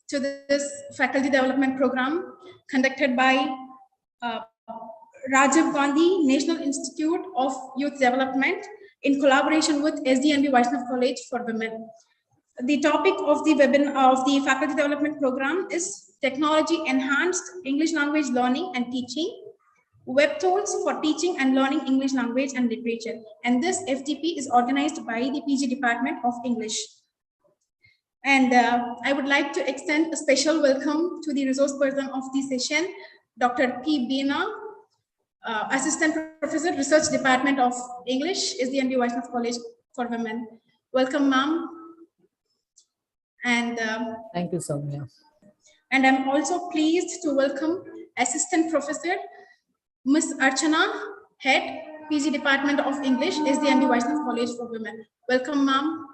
to this faculty development program conducted by uh, Rajiv Gandhi National Institute of Youth Development in collaboration with SDNB Vaishnav College for Women. The topic of the faculty development program is technology enhanced English language learning and teaching, web tools for teaching and learning English language and literature. And this FDP is organized by the PG Department of English. And I would like to extend a special welcome to the resource person of the session, Dr. P. Beena, Assistant Professor, Research Department of English, SDNB Vaishnav College for Women. Welcome, ma'am. And thank you, Soumya. And I'm also pleased to welcome Assistant Professor Ms. Archana, Head, PG Department of English, SDNB Vaishnav College for Women. Welcome, ma'am.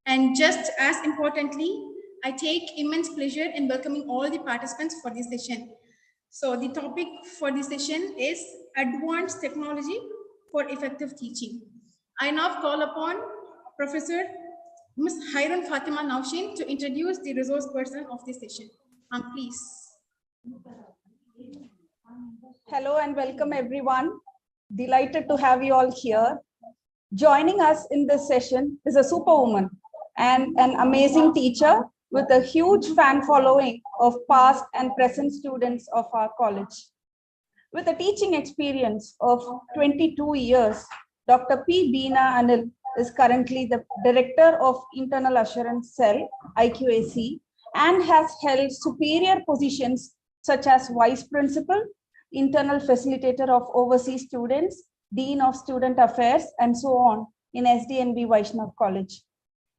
And just as importantly, I take immense pleasure in welcoming all the participants for this session. So the topic for this session is Advanced Technology for Effective Teaching. I now call upon Professor Ms. Hairun Fatima Naushin to introduce the resource person of this session. Please. Hello and welcome everyone. Delighted to have you all here. Joining us in this session is a superwoman and an amazing teacher with a huge fan following of past and present students of our college. With a teaching experience of 22 years, Dr. P. Beena Anil is currently the Director of Internal Assurance Cell, IQAC, and has held superior positions such as Vice Principal, Internal Facilitator of Overseas Students, Dean of Student Affairs, and so on in SDNB Vaishnav College.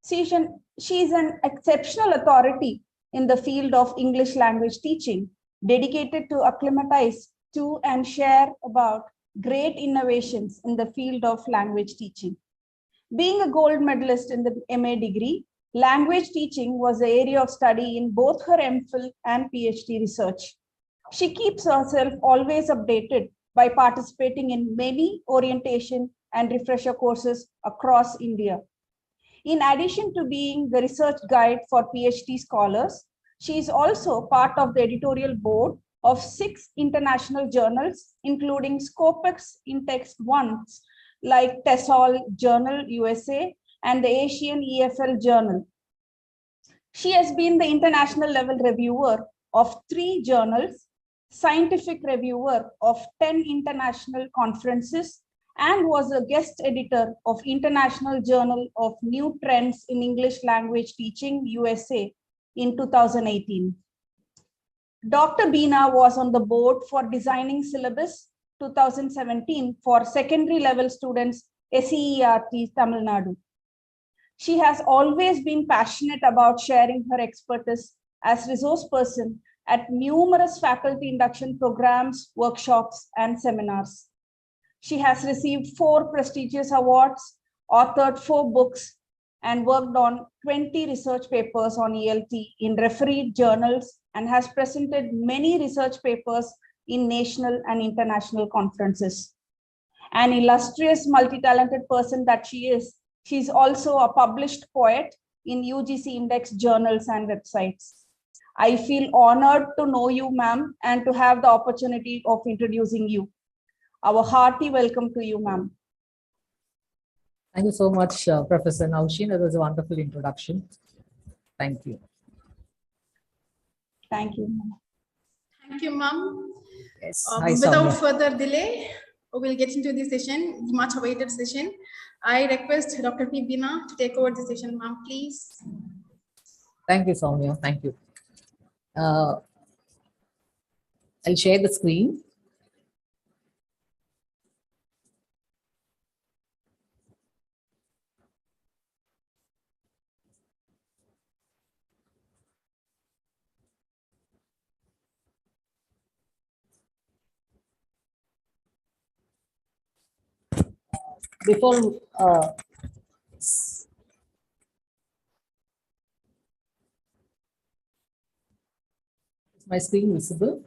She is an exceptional authority in the field of English language teaching, dedicated to acclimatize to and share about great innovations in the field of language teaching. Being a gold medalist in the MA degree, language teaching was the area of study in both her MPhil and PhD research. She keeps herself always updated by participating in many orientation and refresher courses across India. In addition to being the research guide for PhD scholars, she is also part of the editorial board of 6 international journals, including Scopex in-text ones like TESOL Journal USA and the Asian EFL Journal. She has been the international level reviewer of 3 journals, scientific reviewer of 10 international conferences, and was a guest editor of International Journal of New Trends in English Language Teaching USA in 2018. Dr. Beena was on the board for designing syllabus 2017 for secondary level students, SEERT Tamil Nadu. She has always been passionate about sharing her expertise as resource person at numerous faculty induction programs, workshops, and seminars. She has received 4 prestigious awards, authored 4 books, and worked on 20 research papers on ELT in refereed journals, and has presented many research papers in national and international conferences. An illustrious, multi-talented person that she is also a published poet in UGC Index journals and websites. I feel honored to know you, ma'am, and to have the opportunity of introducing you. Our hearty welcome to you, ma'am. Thank you so much, Professor Naushin. That was a wonderful introduction. Thank you. Thank you. Thank you, ma'am. Yes. Without further delay, we'll get into the session, the much awaited session. I request Dr. P. Beena to take over the session, ma'am, please. Thank you, Soumya. Thank you. I'll share the screen. Before is my screen visible?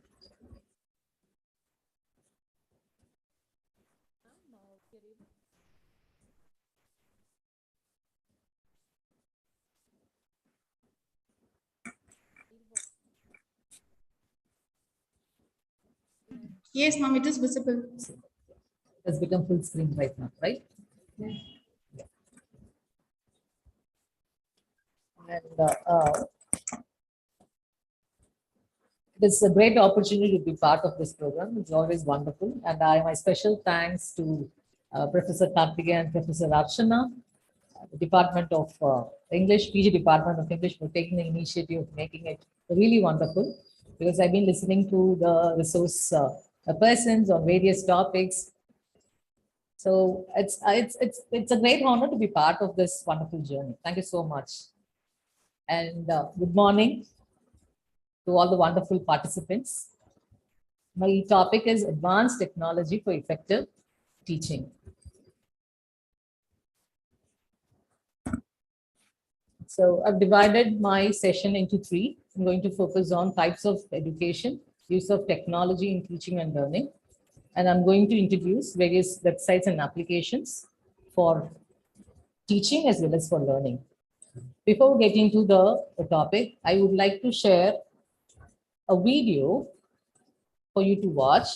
Yes, ma'am, it is visible. It has become full screen right now, right? Yeah. And it is a great opportunity to be part of this program. It's always wonderful. And my special thanks to Professor Karthike and Professor Archana, the Department of English, PG Department of English, for taking the initiative of making it really wonderful. Because I've been listening to the resource persons on various topics. So it's a great honor to be part of this wonderful journey. Thank you so much. And good morning to all the wonderful participants. My topic is advanced technology for effective teaching. So I've divided my session into three. I'm going to focus on types of education, use of technology in teaching and learning. And I'm going to introduce various websites and applications for teaching as well as for learning. Before getting to the topic, I would like to share a video for you to watch.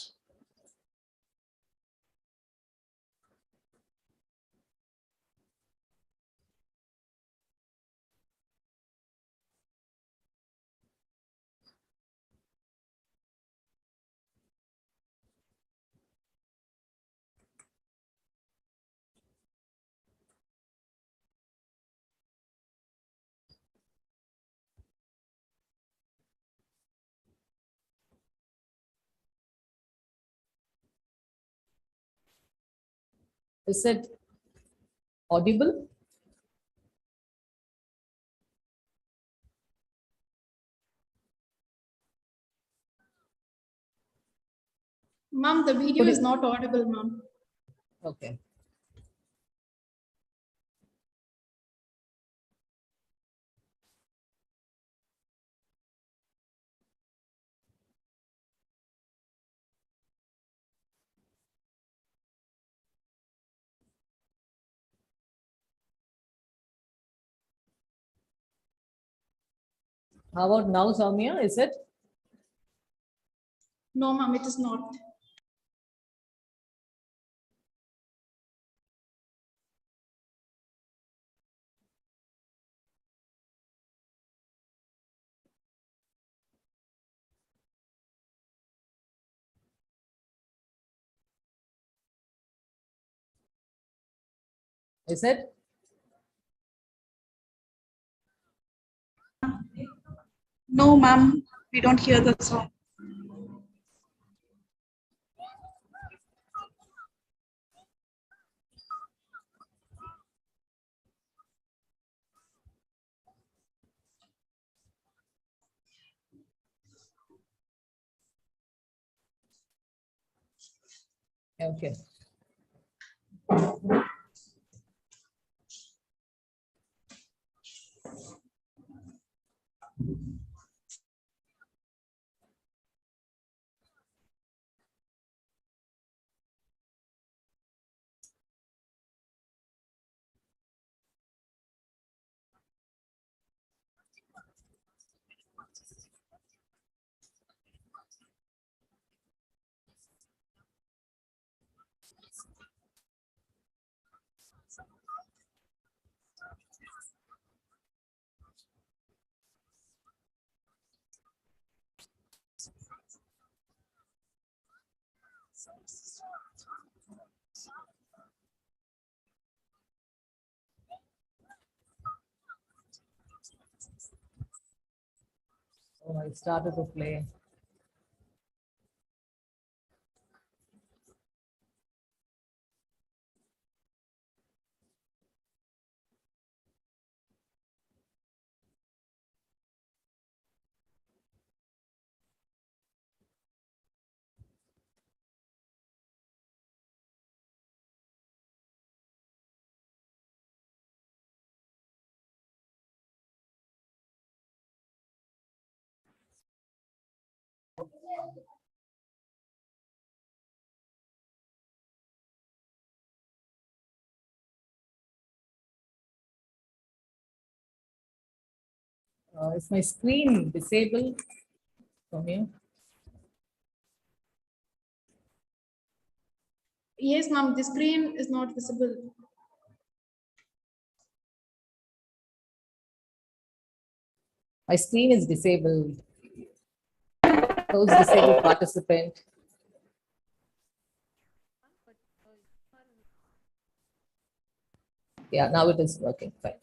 Is it audible? Ma'am, the video is not audible, ma'am. Okay. How about now, Soumya? Is it? No, ma'am, it is not. Is it? No, ma'am, we don't hear the song. Okay. Oh, I started to play. Is my screen disabled from you? Yes, ma'am, the screen is not visible. My screen is disabled. Those disabled participant. Yeah, now it is working fine.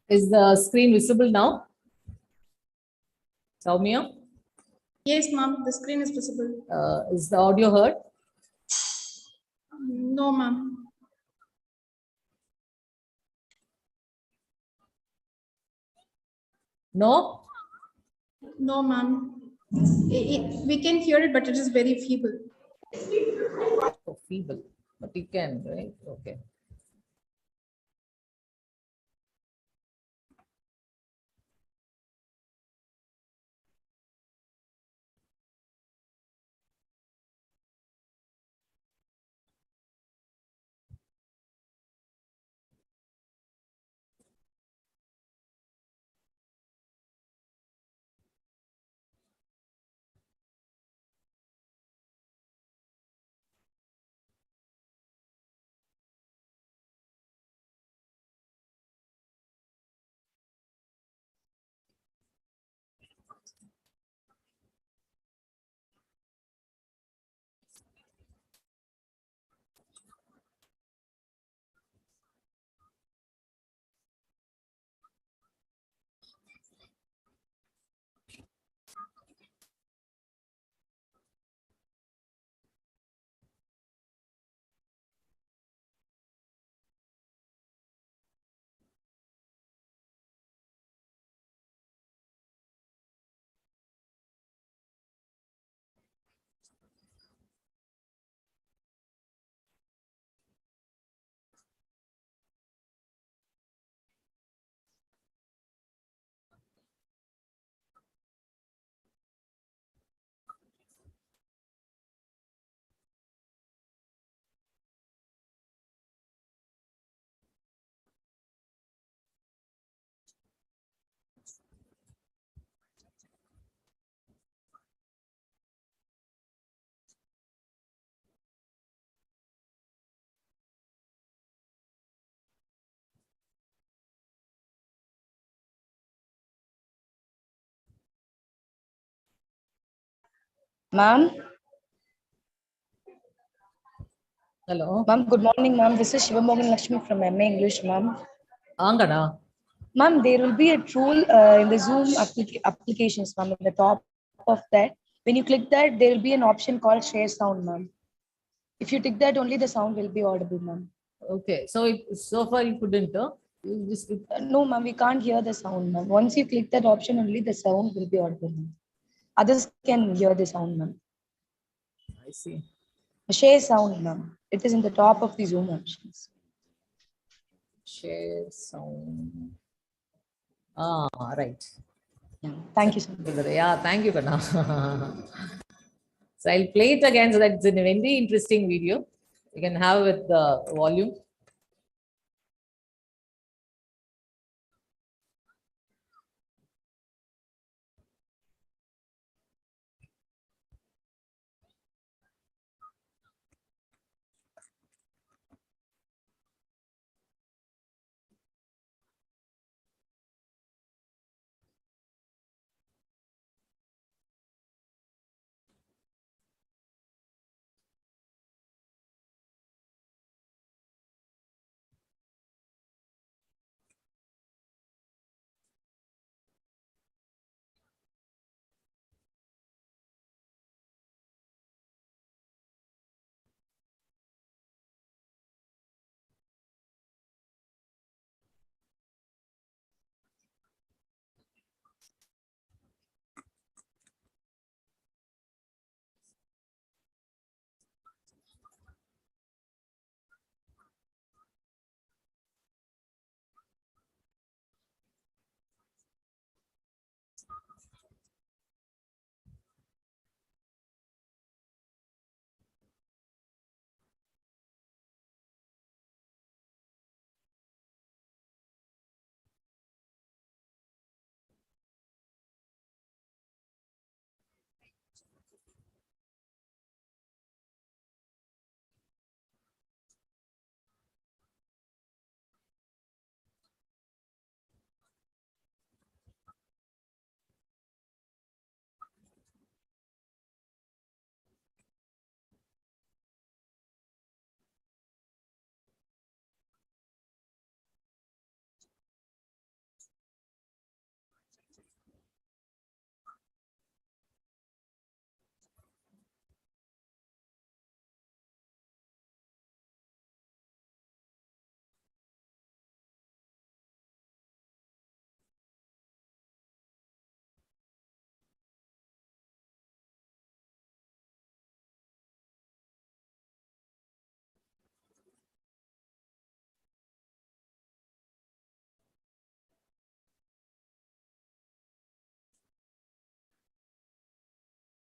Is the screen visible now? Soumya? Yes, ma'am, the screen is visible. Is the audio heard? No, ma'am. No? No, ma'am. We can hear it, but it is very feeble. Oh, feeble. But you can, right? Okay. Ma'am, Hello? ma'am, good morning, ma'am. This is Shivamogan Lakshmi from MA English, ma'am. Angana? Ma'am, there will be a tool in the Zoom applications, ma'am. In the top of that, when you click that, there will be an option called share sound, ma'am. If you tick that, only the sound will be audible, ma'am. Okay. So so far you couldn't, you just No, ma'am, we can't hear the sound, ma'am. Once you click that option, only the sound will be audible, ma'am. Others can hear the sound, ma'am. I see. Share sound, ma'am. It is in the top of the Zoom options. Share sound. Ah, right. Yeah. Thank you, sir. Yeah, thank you, Pranav. So I'll play it again so that it's a very interesting video. You can have with the volume.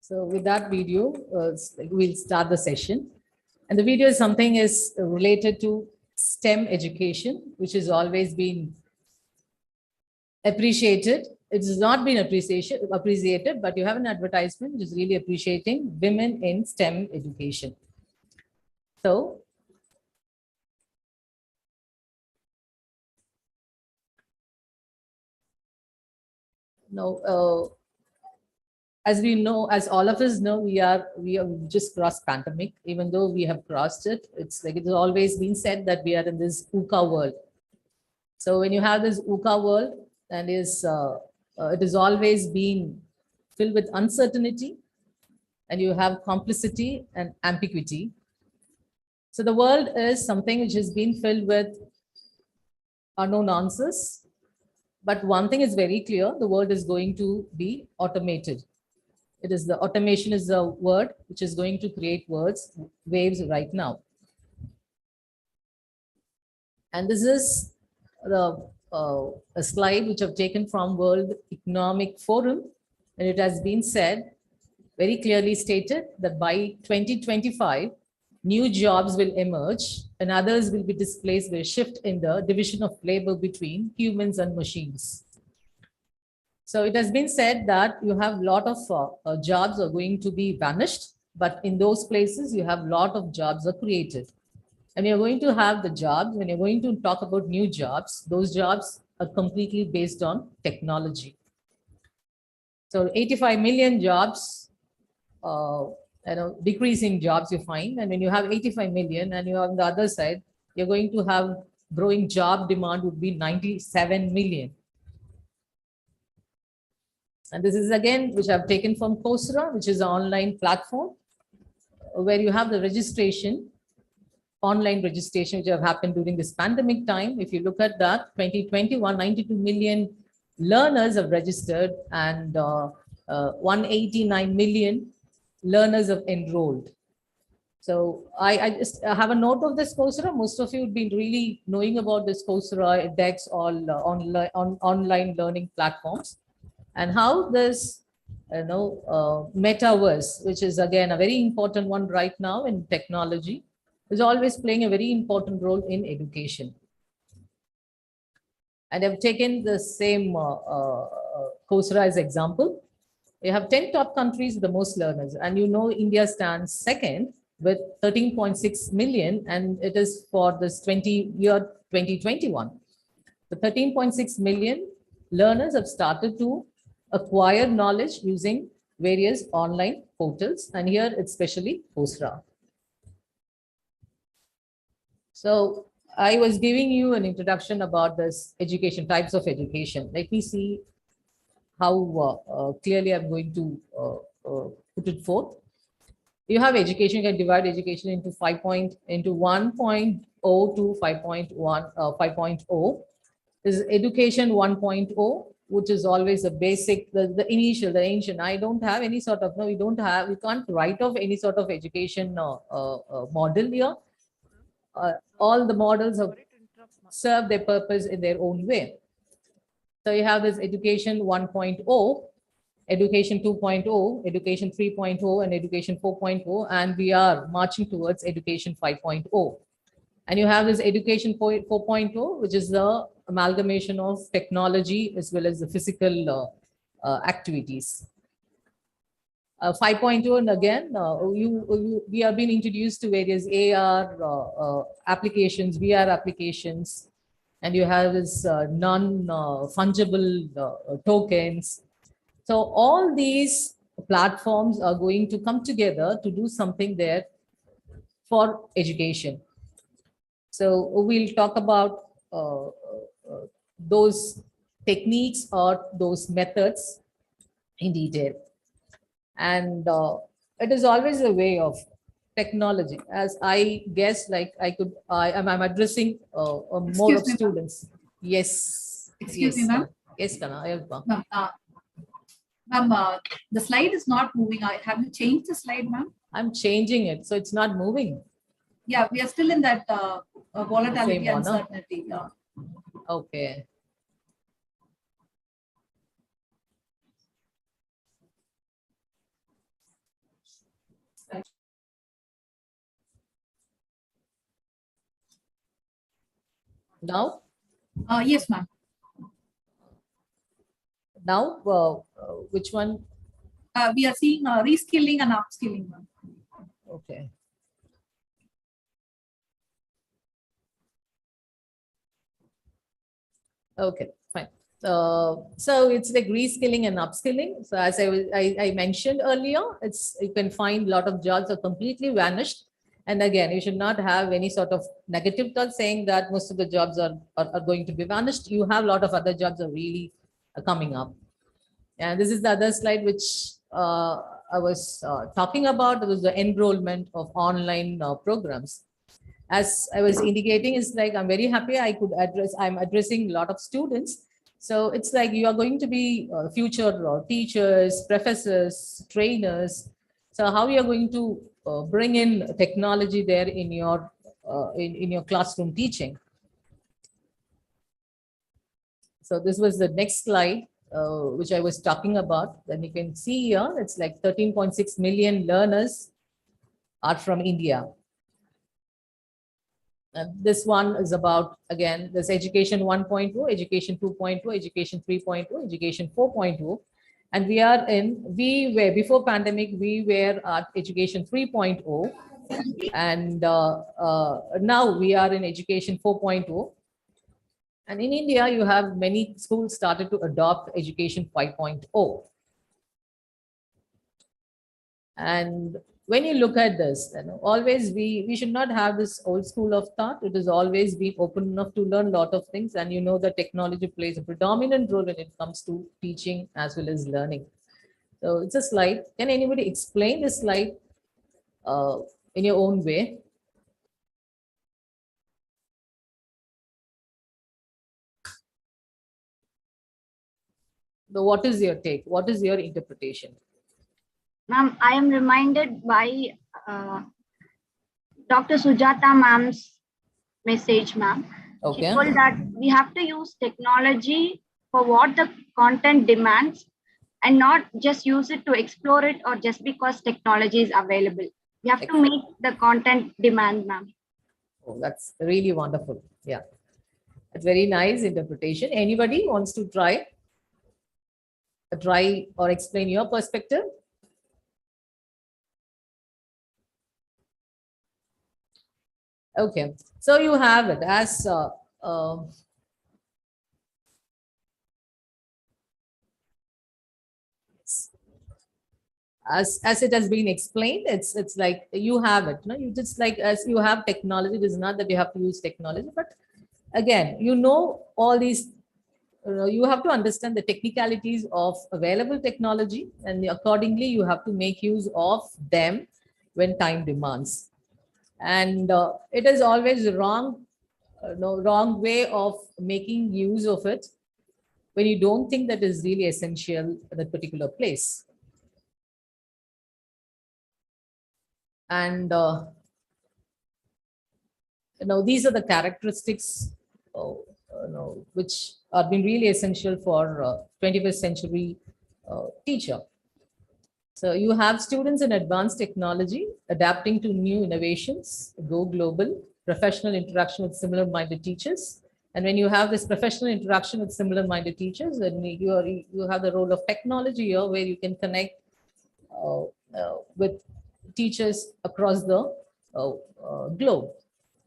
So with that video, we'll start the session. And the video is something is related to STEM education, which has always been appreciated. It has not been appreciated, but you have an advertisement which is really appreciating women in STEM education. So now, as we know, as all of us know, we have just crossed pandemic. Even though we have crossed it, it's like it's always been said that we are in this VUCA world. So when you have this VUCA world, and it has always been filled with uncertainty, and you have complicity and ambiguity. So the world is something which has been filled with unknown answers. But one thing is very clear: the world is going to be automated. Automation is the word which is going to create waves right now. And this is a slide which I've taken from World Economic Forum, and it has been said, very clearly stated, that by 2025, new jobs will emerge and others will be displaced with a shift in the division of labor between humans and machines. So it has been said that you have a lot of jobs are going to be vanished, but in those places you have a lot of jobs are created. And you're going to have the jobs, when you're going to talk about new jobs, those jobs are completely based on technology. So 85 million jobs, decreasing jobs you find. And when you have 85 million and you're on the other side, you're going to have growing job demand would be 97 million. And this is again, which I've taken from Coursera, which is an online platform where you have the registration, online registration, which have happened during this pandemic time. If you look at that, 2021, 92 million learners have registered and 189 million learners have enrolled. So I just have a note of this Coursera. Most of you would be really knowing about this Coursera, edX, all online learning platforms. And how this, metaverse, which is again a very important one right now in technology, is always playing a very important role in education. And I've taken the same Coursera as example. You have 10 top countries with the most learners, and India stands second with 13.6 million, and it is for this 2021. The 13.6 million learners have started to acquire knowledge using various online portals, and here it's especially Coursera. So I was giving you an introduction about this education, types of education. Let me see how clearly I'm going to put it forth. You have education, you can divide education into 1.0 to 5.1, 5.0. This is education 1.0, which is always a basic, the initial, the ancient. I don't have any sort of, we can't write off any sort of education model here. All the models have served their purpose in their own way. So you have this education 1.0, education 2.0, education 3.0, and education 4.0, and we are marching towards education 5.0. And you have this education 4.0, which is the amalgamation of technology as well as the physical activities. 5.0, and again, we are being introduced to various AR applications, VR applications, and you have this non-fungible tokens. So all these platforms are going to come together to do something there for education. So we'll talk about those techniques or those methods in detail. And it is always a way of technology, as I guess, like I'm addressing more of students. Yes. Excuse me, ma'am. Yes, Kana. Ma'am, the slide is not moving. Have you changed the slide, ma'am? I'm changing it, so it's not moving. Yeah, we are still in that volatility, Same one, huh? uncertainty. Yeah. Okay. Now, Yes, ma'am. now, which one? We are seeing reskilling and upskilling, ma'am. Okay. Okay, fine. So it's like reskilling and upskilling. So as I mentioned earlier, you can find a lot of jobs are completely vanished. And again, you should not have any sort of negative thought saying that most of the jobs are going to be vanished. You have a lot of other jobs are really coming up. And this is the other slide which I was talking about. It was the enrollment of online programs. As I was indicating, it's like I'm very happy I'm addressing a lot of students. So it's like you are going to be future teachers, professors, trainers. So how you are going to bring in technology there in your in your classroom teaching. So this was the next slide, which I was talking about. Then you can see here, it's like 13.6 million learners are from India. This one is about, again, this education 1.0, education 2.0, education 3.0, education 4.0. And we were, before pandemic, we were at education 3.0. And now we are in education 4.0. And in India, you have many schools started to adopt education 5.0. And when you look at this, always we should not have this old school of thought. It has always been open enough to learn a lot of things. And you know that technology plays a predominant role when it comes to teaching as well as learning. So it's a slide. Can anybody explain this slide in your own way? So what is your take? What is your interpretation? Ma'am, I am reminded by Dr. Sujata ma'am's message, ma'am. She Okay. told that we have to use technology for what the content demands and not just use it to explore it or just because technology is available. We have to make the content demand, ma'am. Oh, that's really wonderful. Yeah. It's very nice interpretation. Anybody wants to try or explain your perspective? Okay, so you have it as as it has been explained. It's like you have it. No, you just like as you have technology. It is not that you have to use technology, but again, you know all these. You have to understand the technicalities of available technology, and accordingly, you have to make use of them when time demands. And it is always wrong, wrong way of making use of it when you don't think that is really essential at that particular place. And these are the characteristics which are been really essential for 21st century teacher. So you have students in advanced technology adapting to new innovations, go global, professional interaction with similar-minded teachers. And when you have this professional interaction with similar-minded teachers, then you have the role of technology here, where you can connect with teachers across the globe.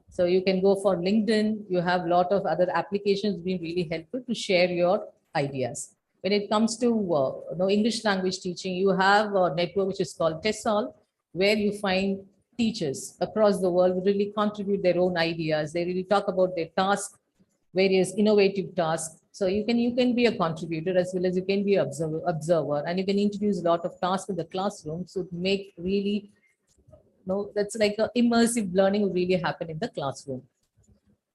So you can go for LinkedIn. You have a lot of other applications being really helpful to share your ideas. When it comes to English language teaching, you have a network which is called TESOL, where you find teachers across the world who really contribute their own ideas. They really talk about their tasks, various innovative tasks. So you can be a contributor as well as you can be an observer, and you can introduce a lot of tasks in the classroom. So to make really, that's like a immersive learning will really happen in the classroom.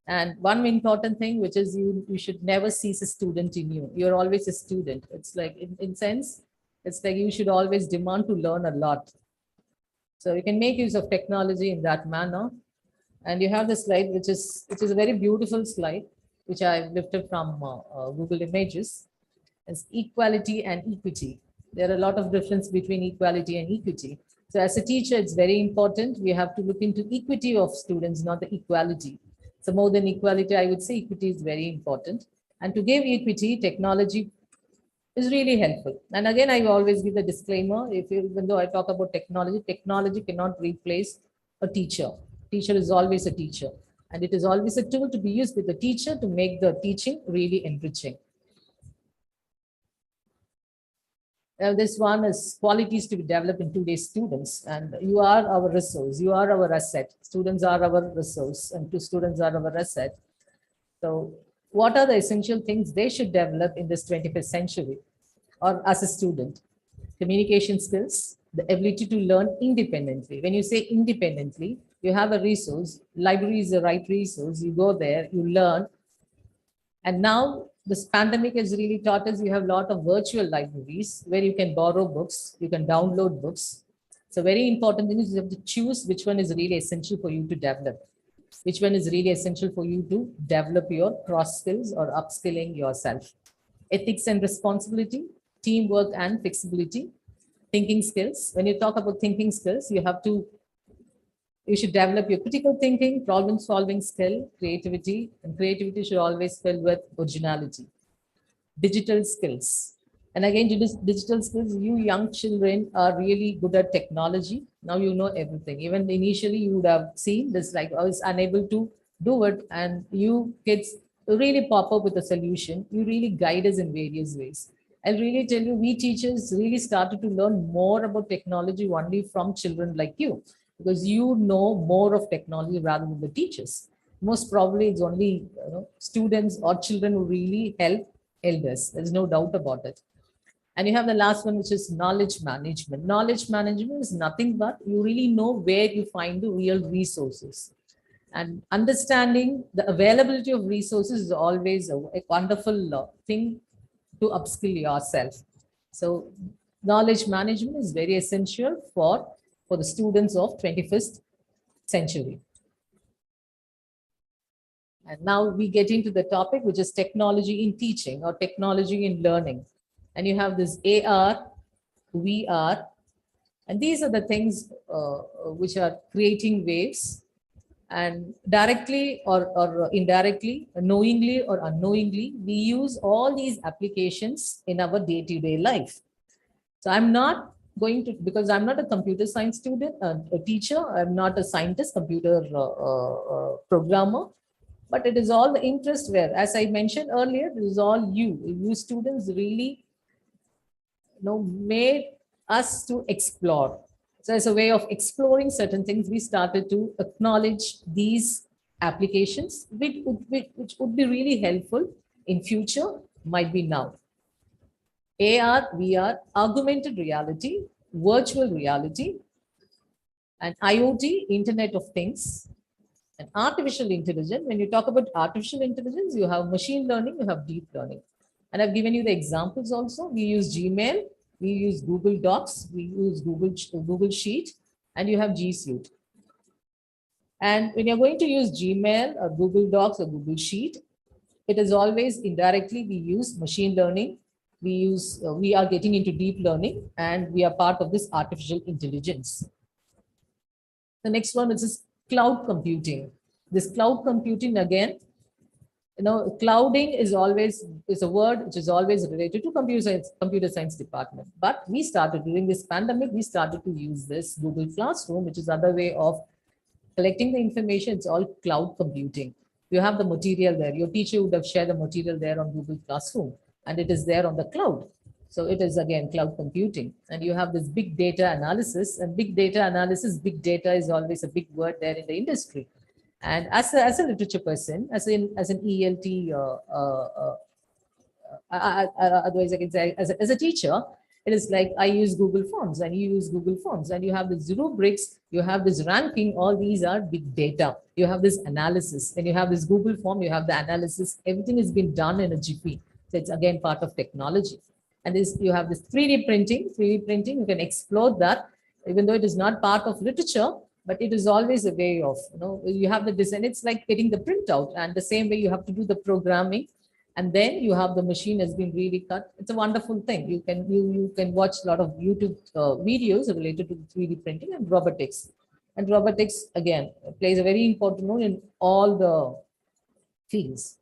And one important thing, which is you should never cease a student in you. You're always a student. It's like in sense, it's like you should always demand to learn a lot. So you can make use of technology in that manner. And you have the slide, which is a very beautiful slide, which I've lifted from Google Images. It's equality and equity. There are a lot of difference between equality and equity. So as a teacher, it's very important. We have to look into equity of students, not the equality. So more than equality, I would say equity is very important. And to give equity, technology is really helpful. And again, I always give the disclaimer, even though I talk about technology, technology cannot replace a teacher. Teacher is always a teacher. And it is always a tool to be used with the teacher to make the teaching really enriching. This one is qualities to be developed in today's students. And you are our resource. You are our asset. Students are our resource and students are our asset. So what are the essential things they should develop in this 21st century or as a student? Communication skills, the ability to learn independently. When you say independently, you have a resource. Library is the right resource. You go there, you learn. And now this pandemic has really taught us you have a lot of virtual libraries where you can borrow books, you can download books. So very important thing is you have to choose which one is really essential for you to develop. Which one is really essential for you to develop your cross skills or upskilling yourself. Ethics and responsibility, teamwork and flexibility, thinking skills. When you talk about thinking skills, you should develop your critical thinking, problem solving skill, creativity, and creativity should always fill with originality. Digital skills. And again, digital skills, you young children are really good at technology. Now you know everything. Even initially you would have seen this, like I was unable to do it. And you kids really pop up with a solution. You really guide us in various ways. I'll really tell you, we teachers really started to learn more about technology only from children like you, because you know more of technology rather than the teachers. Most probably it's only students or children who really help elders. There's no doubt about it. And you have the last one, which is knowledge management. Knowledge management is nothing but you really know where you find the real resources. And understanding the availability of resources is always a wonderful thing to upskill yourself. So knowledge management is very essential for the students of 21st century. And now we get into the topic, which is technology in teaching or technology in learning. And you have this AR, VR, and these are the things which are creating waves. And directly or indirectly, knowingly or unknowingly, we use all these applications in our day-to-day life. So I'm not going to, because I'm not a computer science student, a teacher, I'm not a scientist, computer programmer, but it is all the interest where, as I mentioned earlier, it is all you students really made us to explore. So as a way of exploring certain things, we started to acknowledge these applications, which would be really helpful in future, might be now. AR, VR, augmented reality, virtual reality, and IoT, Internet of Things, and artificial intelligence. When you talk about artificial intelligence, you have machine learning, you have deep learning. And I've given you the examples also. We use Gmail, we use Google Docs, we use Google Sheet, and you have G Suite. And when you're going to use Gmail or Google Docs or Google Sheet, it is always indirectly we use machine learning. We are getting into deep learning, and we are part of this artificial intelligence. The next one is cloud computing. This cloud computing, again, clouding is a word which is always related to computer science department. But we started during this pandemic, we started to use this Google Classroom, which is other way of collecting the information. It's all cloud computing. You have the material there. Your teacher would have shared the material there on Google Classroom, and it is there on the cloud. So it is again cloud computing. And you have this big data analysis, and big data analysis, big data is always a big word there in the industry. And as a literature person, as an ELT, otherwise I can say as a teacher, it is like I use Google Forms and you use Google Forms, and you have this rubrics, you have this ranking, all these are big data. You have this analysis, and you have this Google form, you have the analysis, everything has been done in a GP. So it's again part of technology. And you have this 3D printing, you can explore that, even though it is not part of literature, but it is always a way of, you have the design, it's like getting the printout, and the same way you have to do the programming, and then you have the machine has been really cut. It's a wonderful thing. You can watch a lot of YouTube videos related to 3D printing and robotics. And robotics, again, plays a very important role in all the fields.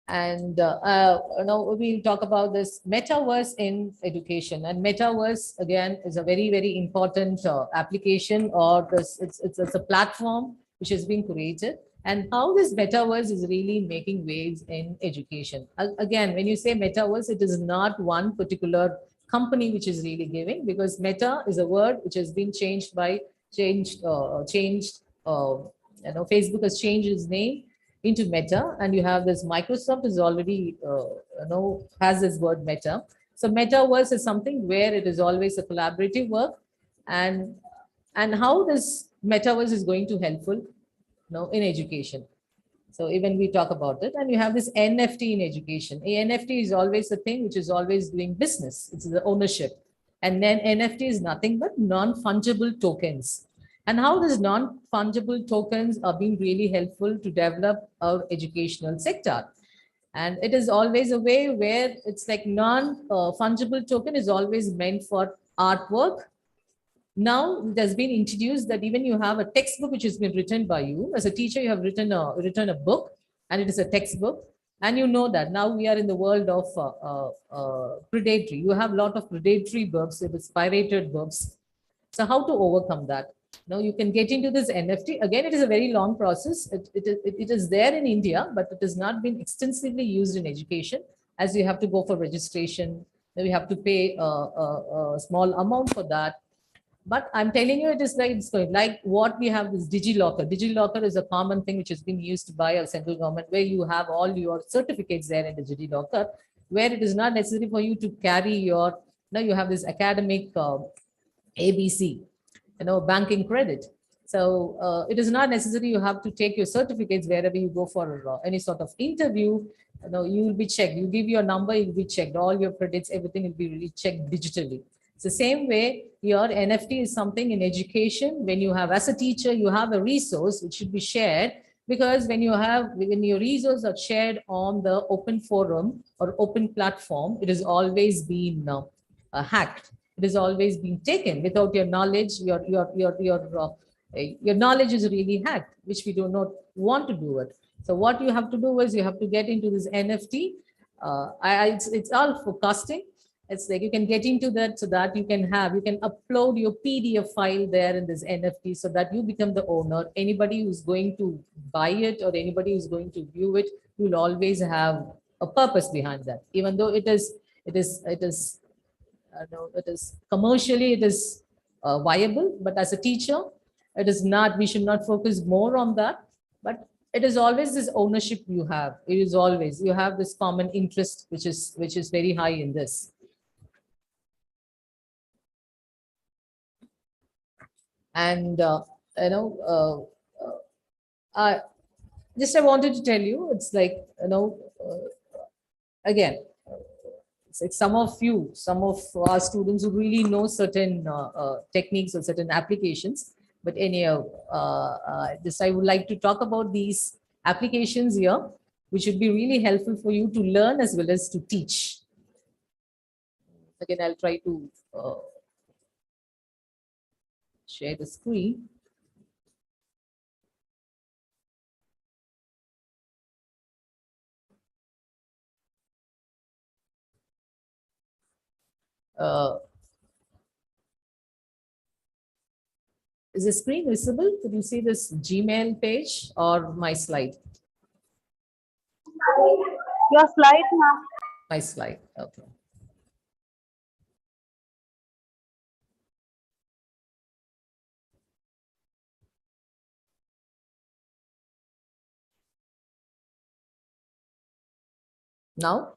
And we'll talk about this metaverse in education. And metaverse, again, is a very, very important application, or this, it's a platform which has been created. And how this metaverse is really making waves in education. Again, when you say metaverse, it is not one particular company which is really giving, because meta is a word which has been changed. Facebook has changed its name into Meta, and you have this Microsoft is already has this word Meta. So metaverse is something where it is always a collaborative work, and how this metaverse is going to helpful in education. So even we talk about it, and you have this NFT in education. A NFT is always a thing which is always doing business. It's the ownership, and then NFT is nothing but non-fungible tokens. And how these non-fungible tokens are being really helpful to develop our educational sector. And it is always a way where it's like non-fungible token is always meant for artwork. Now it has been introduced that even you have a textbook which has been written by you. As a teacher, you have written a book, and it is a textbook. And you know that now we are in the world of predatory. You have a lot of predatory books, it is pirated books. So how to overcome that? Now you can get into this NFT. Again, it is a very long process. It is there in India, but it has not been extensively used in education, as you have to go for registration. Then you have to pay a small amount for that. But I'm telling you, it's going like what we have this DigiLocker. DigiLocker is a common thing which has been used by our central government, where you have all your certificates there in the DigiLocker, where it is not necessary for you to carry your, now you have this academic ABC, banking credit. So it is not necessary you have to take your certificates wherever you go for any sort of interview. You will be checked. You give your number, you'll be checked. All your credits, everything will be really checked digitally. It's the same way your NFT is something in education. When you have, as a teacher, you have a resource which should be shared, because when your resources are shared on the open forum or open platform, it has always been hacked. It has always been taken without your knowledge. Your knowledge is really hacked, which we do not want to do it. So what you have to do is you have to get into this NFT. It's all forecasting. It's like you can get into that so that you can upload your PDF file there in this NFT, so that you become the owner. Anybody who's going to buy it or anybody who's going to view it, you'll always have a purpose behind that. Even though it is commercially viable, but as a teacher, it is not. We should not focus more on that. But it is always this ownership you have. It is always you have this common interest, which is very high in this. And I wanted to tell you, it's like again, it's like some of our students who really know certain techniques or certain applications. But anyhow, I would like to talk about these applications here, which would be really helpful for you to learn as well as to teach. Again, I'll try to share the screen. Is the screen visible? Could you see this Gmail page or my slide? Your slide now. My slide, okay. Now,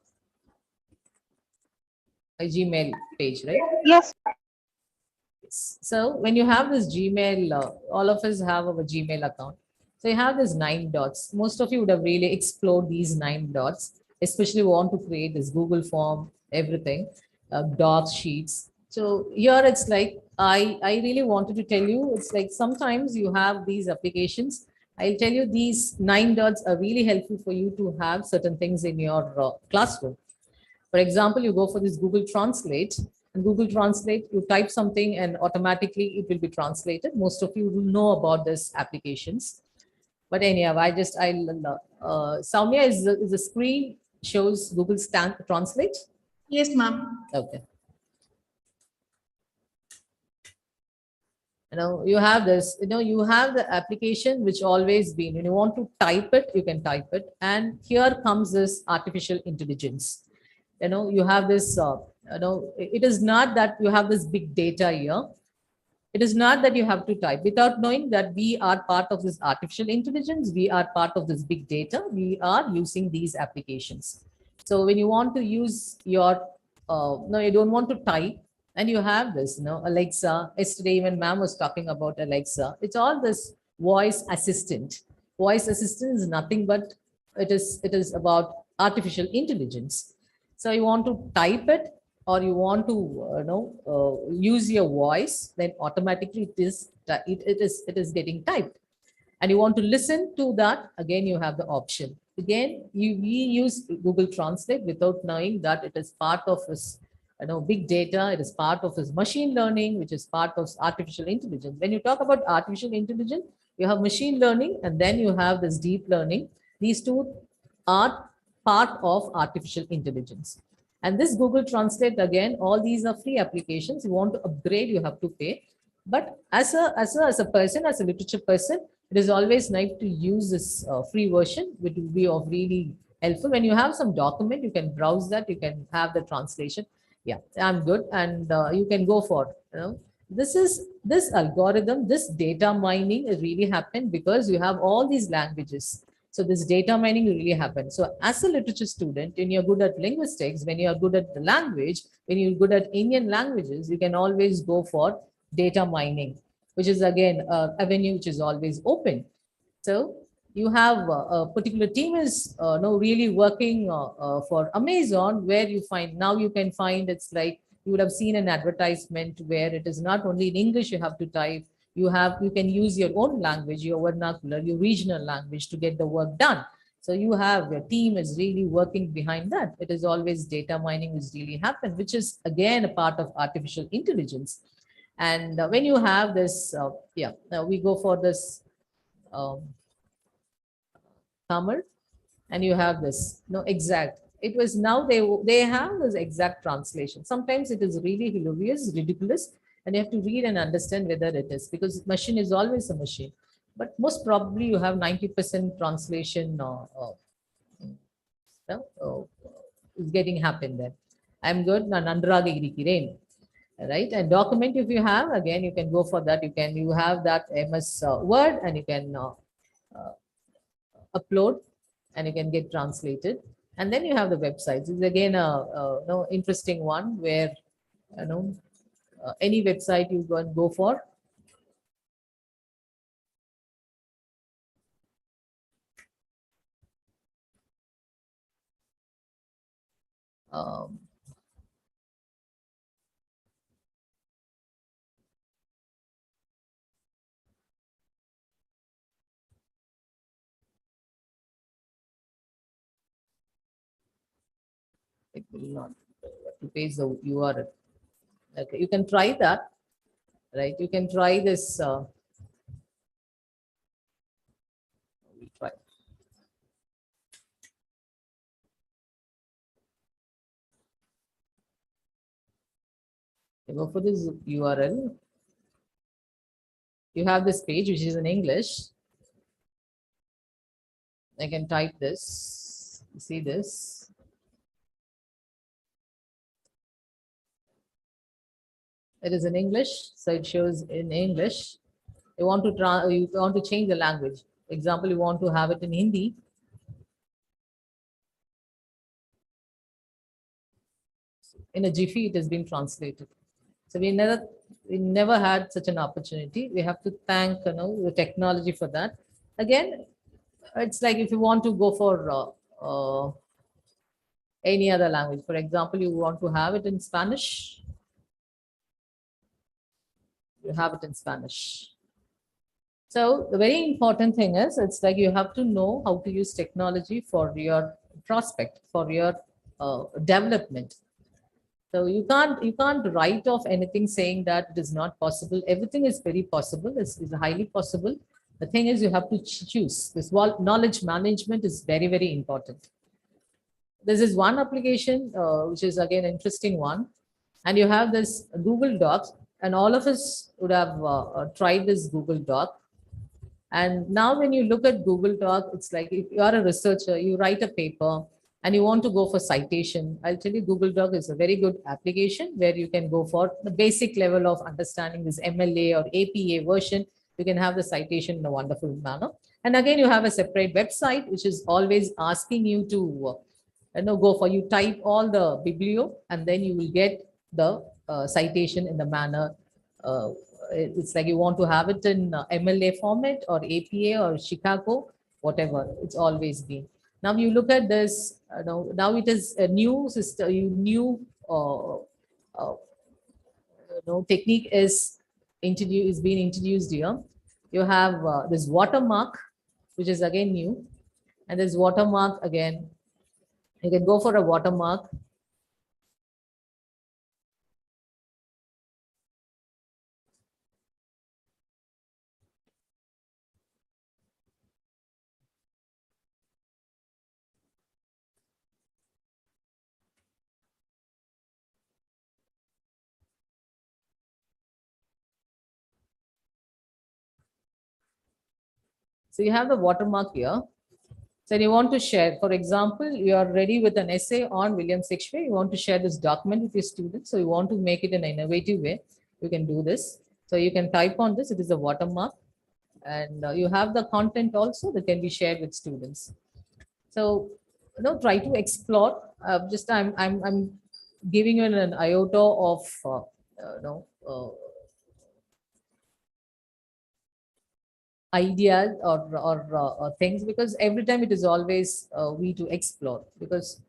a Gmail page, right? Yes. So when you have this Gmail, all of us have our Gmail account. So you have these 9 dots. Most of you would have really explored these 9 dots, especially want to create this Google form, everything, docs, sheets. So here it's like, I really wanted to tell you, it's like sometimes you have these applications. I'll tell you these 9 dots are really helpful for you to have certain things in your classroom. For example, you go for this Google Translate. And Google Translate, you type something and automatically it will be translated. Most of you will know about these applications. But anyhow, Soumya, is the screen shows Google Translate? Yes, ma'am. Okay. You have this, you have the application which always been, when you want to type it, you can type it. And here comes this artificial intelligence. You have this, it is not that you have this big data here. It is not that you have to type without knowing that we are part of this artificial intelligence. We are part of this big data. We are using these applications. So when you want to use your, no, you don't want to type, and you have this, Alexa. Yesterday, even ma'am was talking about Alexa. It's all this voice assistant. Voice assistant is nothing but it is about artificial intelligence. So you want to type it, or you want to use your voice, then automatically it is getting typed. And you want to listen to that, again you have the option. Again, we use Google Translate without knowing that it is part of this big data. It is part of this machine learning, which is part of artificial intelligence. When you talk about artificial intelligence, you have machine learning, and then you have this deep learning. These two are part of artificial intelligence. And this Google Translate, again, all these are free applications. You want to upgrade, you have to pay. But as a person, as a literature person, it is always nice to use this free version, which will be of really helpful. When you have some document, you can browse that, you can have the translation. Yeah, I'm good. And you can go for, this algorithm, this data mining is really happened because you have all these languages. So this data mining really happens. So as a literature student, when you're good at linguistics, when you're good at the language, when you're good at Indian languages, you can always go for data mining, which is again an avenue which is always open. So you have a particular team is really working for Amazon, where you find, now you can find, it's like you would have seen an advertisement where it is not only in English you have to type. You can use your own language, your vernacular, your regional language to get the work done. So you have your team is really working behind that. It is always data mining which really happen, which is again a part of artificial intelligence. And when you have this, we go for this hammer, and you have this exact. It was now they have this exact translation. Sometimes it is really hilarious, ridiculous, and you have to read and understand whether it is, because machine is always a machine. But most probably you have 90% translation is getting happen there. I'm good. Right, and document, if you have, again you can go for that. You have that MS Word, and you can upload, and you can get translated. And then you have the websites. It's again a interesting one where any website you go for. It will not paste the URL. Okay, you can try that, right? You can try this. We'll try. You go for this URL. You have this page which is in English. I can type this. You see this? It is in English, so it shows in English. You want to change the language. Example, you want to have it in Hindi. In a jiffy, it has been translated. So we never had such an opportunity. We have to thank the technology for that. Again, it's like if you want to go for any other language. For example, you want to have it in Spanish. You have it in Spanish. So the very important thing is, it's like you have to know how to use technology for your prospect, for your development. So you can't write off anything saying that it is not possible. Everything is very possible. It's highly possible. The thing is, you have to choose. This knowledge management is very, very important. This is one application, which is again interesting one. And you have this Google Docs, and all of us would have tried this Google Doc. And now when you look at Google Doc, it's like if you are a researcher, you write a paper and you want to go for citation. I'll tell you, Google Doc is a very good application where you can go for the basic level of understanding this MLA or APA version. You can have the citation in a wonderful manner. And again, you have a separate website, which is always asking you to go for, you type all the biblio and then you will get the citation in the manner. It's like you want to have it in MLA format or APA or Chicago, whatever. It's always been. Now you look at this. Now it is a new system. New technique is being introduced here. You have this watermark, which is again new, and this watermark again. You can go for a watermark. So you have the watermark here. So you want to share, for example, you are ready with an essay on William Shakespeare. You want to share this document with your students. So you want to make it in an innovative way. You can do this. So you can type on this. It is a watermark. And you have the content also that can be shared with students. So try to explore. I'm giving you an iota of ideas or things, because every time it is always we to explore, because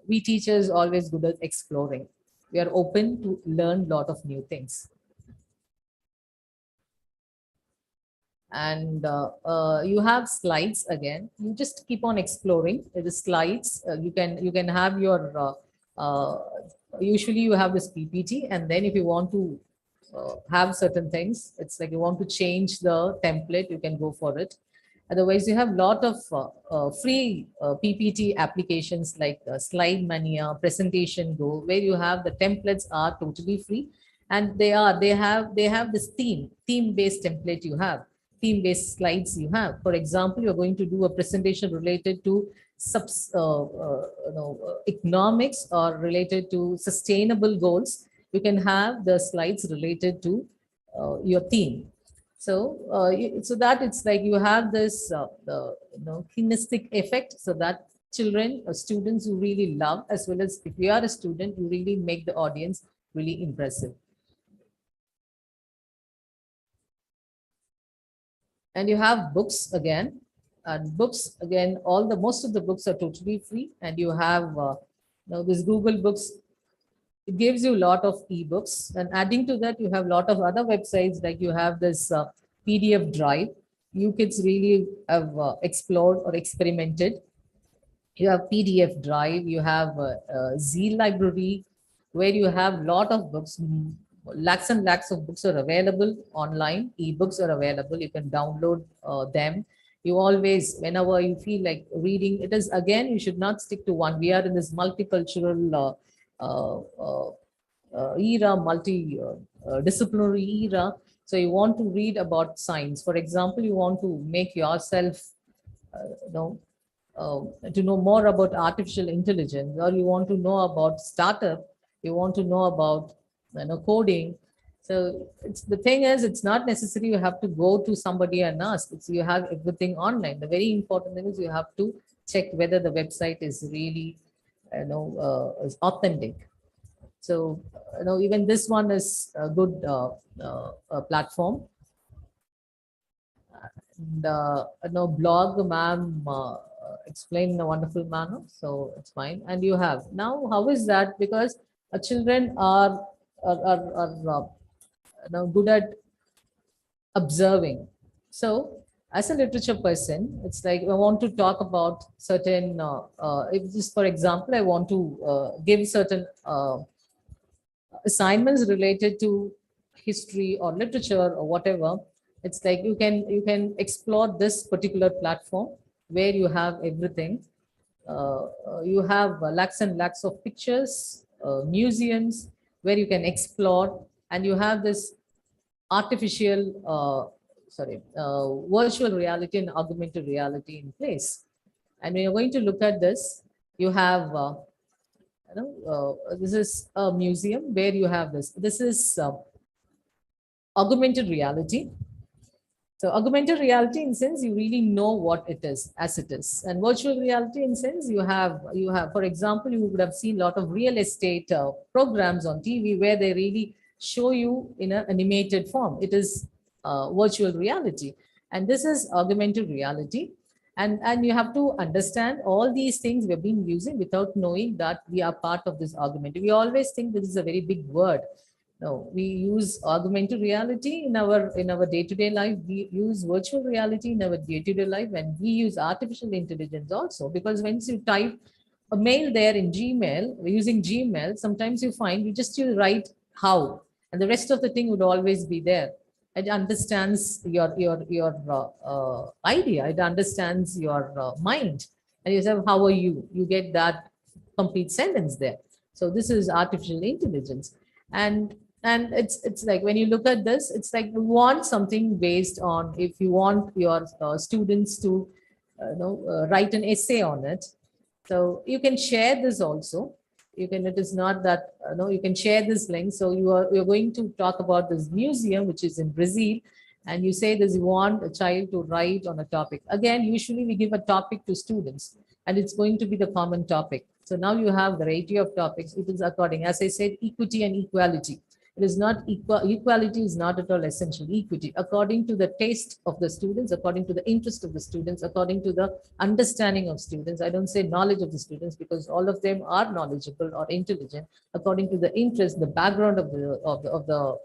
we teachers always good at exploring. We are open to learn a lot of new things. And you have slides again. You just keep on exploring the slides. You can have your usually you have this PPT, and then if you want to have certain things, it's like you want to change the template, you can go for it. Otherwise, you have a lot of free PPT applications like Slide Mania, Presentation Go, where you have the templates are totally free, and they have this theme-based template. You have theme-based slides. You have, for example, you're going to do a presentation related to economics or related to sustainable goals. You can have the slides related to your theme. So so that it's like you have this kinesthetic effect, so that children or students who really love, as well as if you are a student, you really make the audience really impressive. And you have books again, and books again, most of the books are totally free. And you have this Google Books. It gives you a lot of ebooks, and adding to that, you have a lot of other websites, like you have this PDF drive. You kids really have explored or experimented. You have PDF drive, you have Z library, where you have a lot of books. Lakhs and lakhs of books are available online. Ebooks are available. You can download them. You always, whenever you feel like reading, it is again, you should not stick to one. We are in this multicultural era, multi-disciplinary era. So you want to read about science. For example, you want to make yourself, to know more about artificial intelligence, or you want to know about startup, you want to know about coding. So the thing is, it's not necessary you have to go to somebody and ask. You have everything online. The very important thing is you have to check whether the website is really is authentic. So even this one is a good platform. And blog, ma'am explained in a wonderful manner, so it's fine. And you have now, how is that? Because children are good at observing. So as a literature person, it's like I want to talk about certain if just for example, I want to give certain assignments related to history or literature or whatever. It's like you can explore this particular platform where you have everything. You have lakhs and lakhs of pictures, museums where you can explore, and you have this artificial, virtual reality and augmented reality in place. And when you're going to look at this, you have, this is a museum where you have this. This is augmented reality. So augmented reality in sense you really know what it is as it is, and virtual reality in sense you have for example you would have seen a lot of real estate programs on TV where they really show you in an animated form. It is virtual reality, and this is augmented reality. And you have to understand all these things we've been using without knowing that we are part of this augmented. We always think this is a very big word. No, we use augmented reality in our day-to-day life. We use virtual reality in our day-to-day life, and we use artificial intelligence also. Because once you type a mail there in Gmail, using Gmail, sometimes you find you write how, and the rest of the thing would always be there. It understands your idea. It understands your mind, and you say, "How are you?" You get that complete sentence there. So this is artificial intelligence, and it's like when you look at this, it's like you want something based on, if you want your students to write an essay on it, so you can share this also. You can, it is not that you can share this link. So you're going to talk about this museum which is in Brazil, and you say this, you want a child to write on a topic. Again, usually we give a topic to students, and it's going to be the common topic. So now you have variety of topics. It is according, as I said, equity and equality. It is not equality is not at all essential. Equity, according to the taste of the students, according to the interest of the students, according to the understanding of students. I don't say knowledge of the students, because all of them are knowledgeable or intelligent. According to the interest, the background of the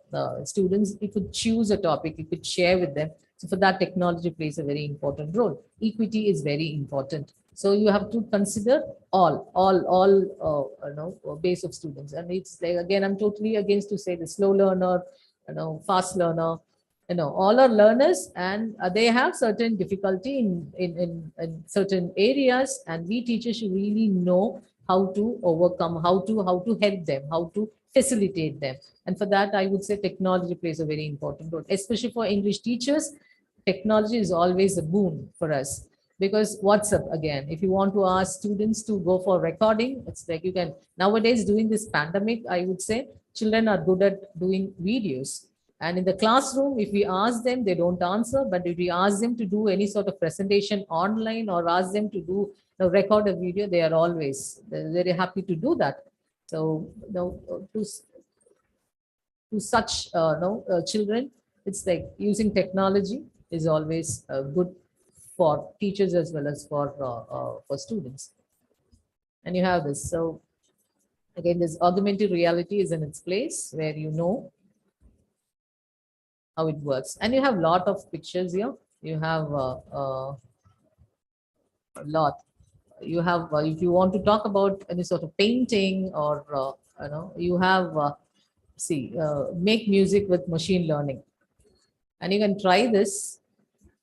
students, you could choose a topic, you could share with them. So for that, technology plays a very important role. Equity is very important. So you have to consider all base of students. And it's like, again, I'm totally against to say the slow learner, fast learner, all are learners, and they have certain difficulty in certain areas, and we teachers should really know how to overcome, how to help them, how to facilitate them. And for that, I would say technology plays a very important role, especially for English teachers. Technology is always a boon for us. Because WhatsApp, again, if you want to ask students to go for recording, it's like you can, nowadays during this pandemic, I would say children are good at doing videos. And in the classroom, if we ask them, they don't answer. But if we ask them to do any sort of presentation online, or ask them to do record a video, they are always, they're very happy to do that. So to such children, it's like using technology is always good for teachers as well as for students. And you have this. So again, this augmented reality is in its place, where you know how it works. And you have a lot of pictures here. You have a lot. You have, if you want to talk about any sort of painting, or you have make music with machine learning, and you can try this.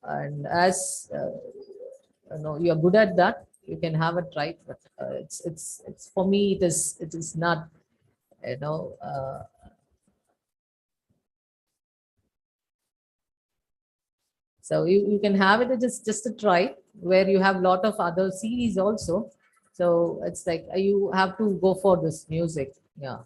And as you are good at that, you can have a try. But it's for me, it is not, so you can have it. It is just a try, where you have a lot of other series also. So it's like you have to go for this music. Yeah.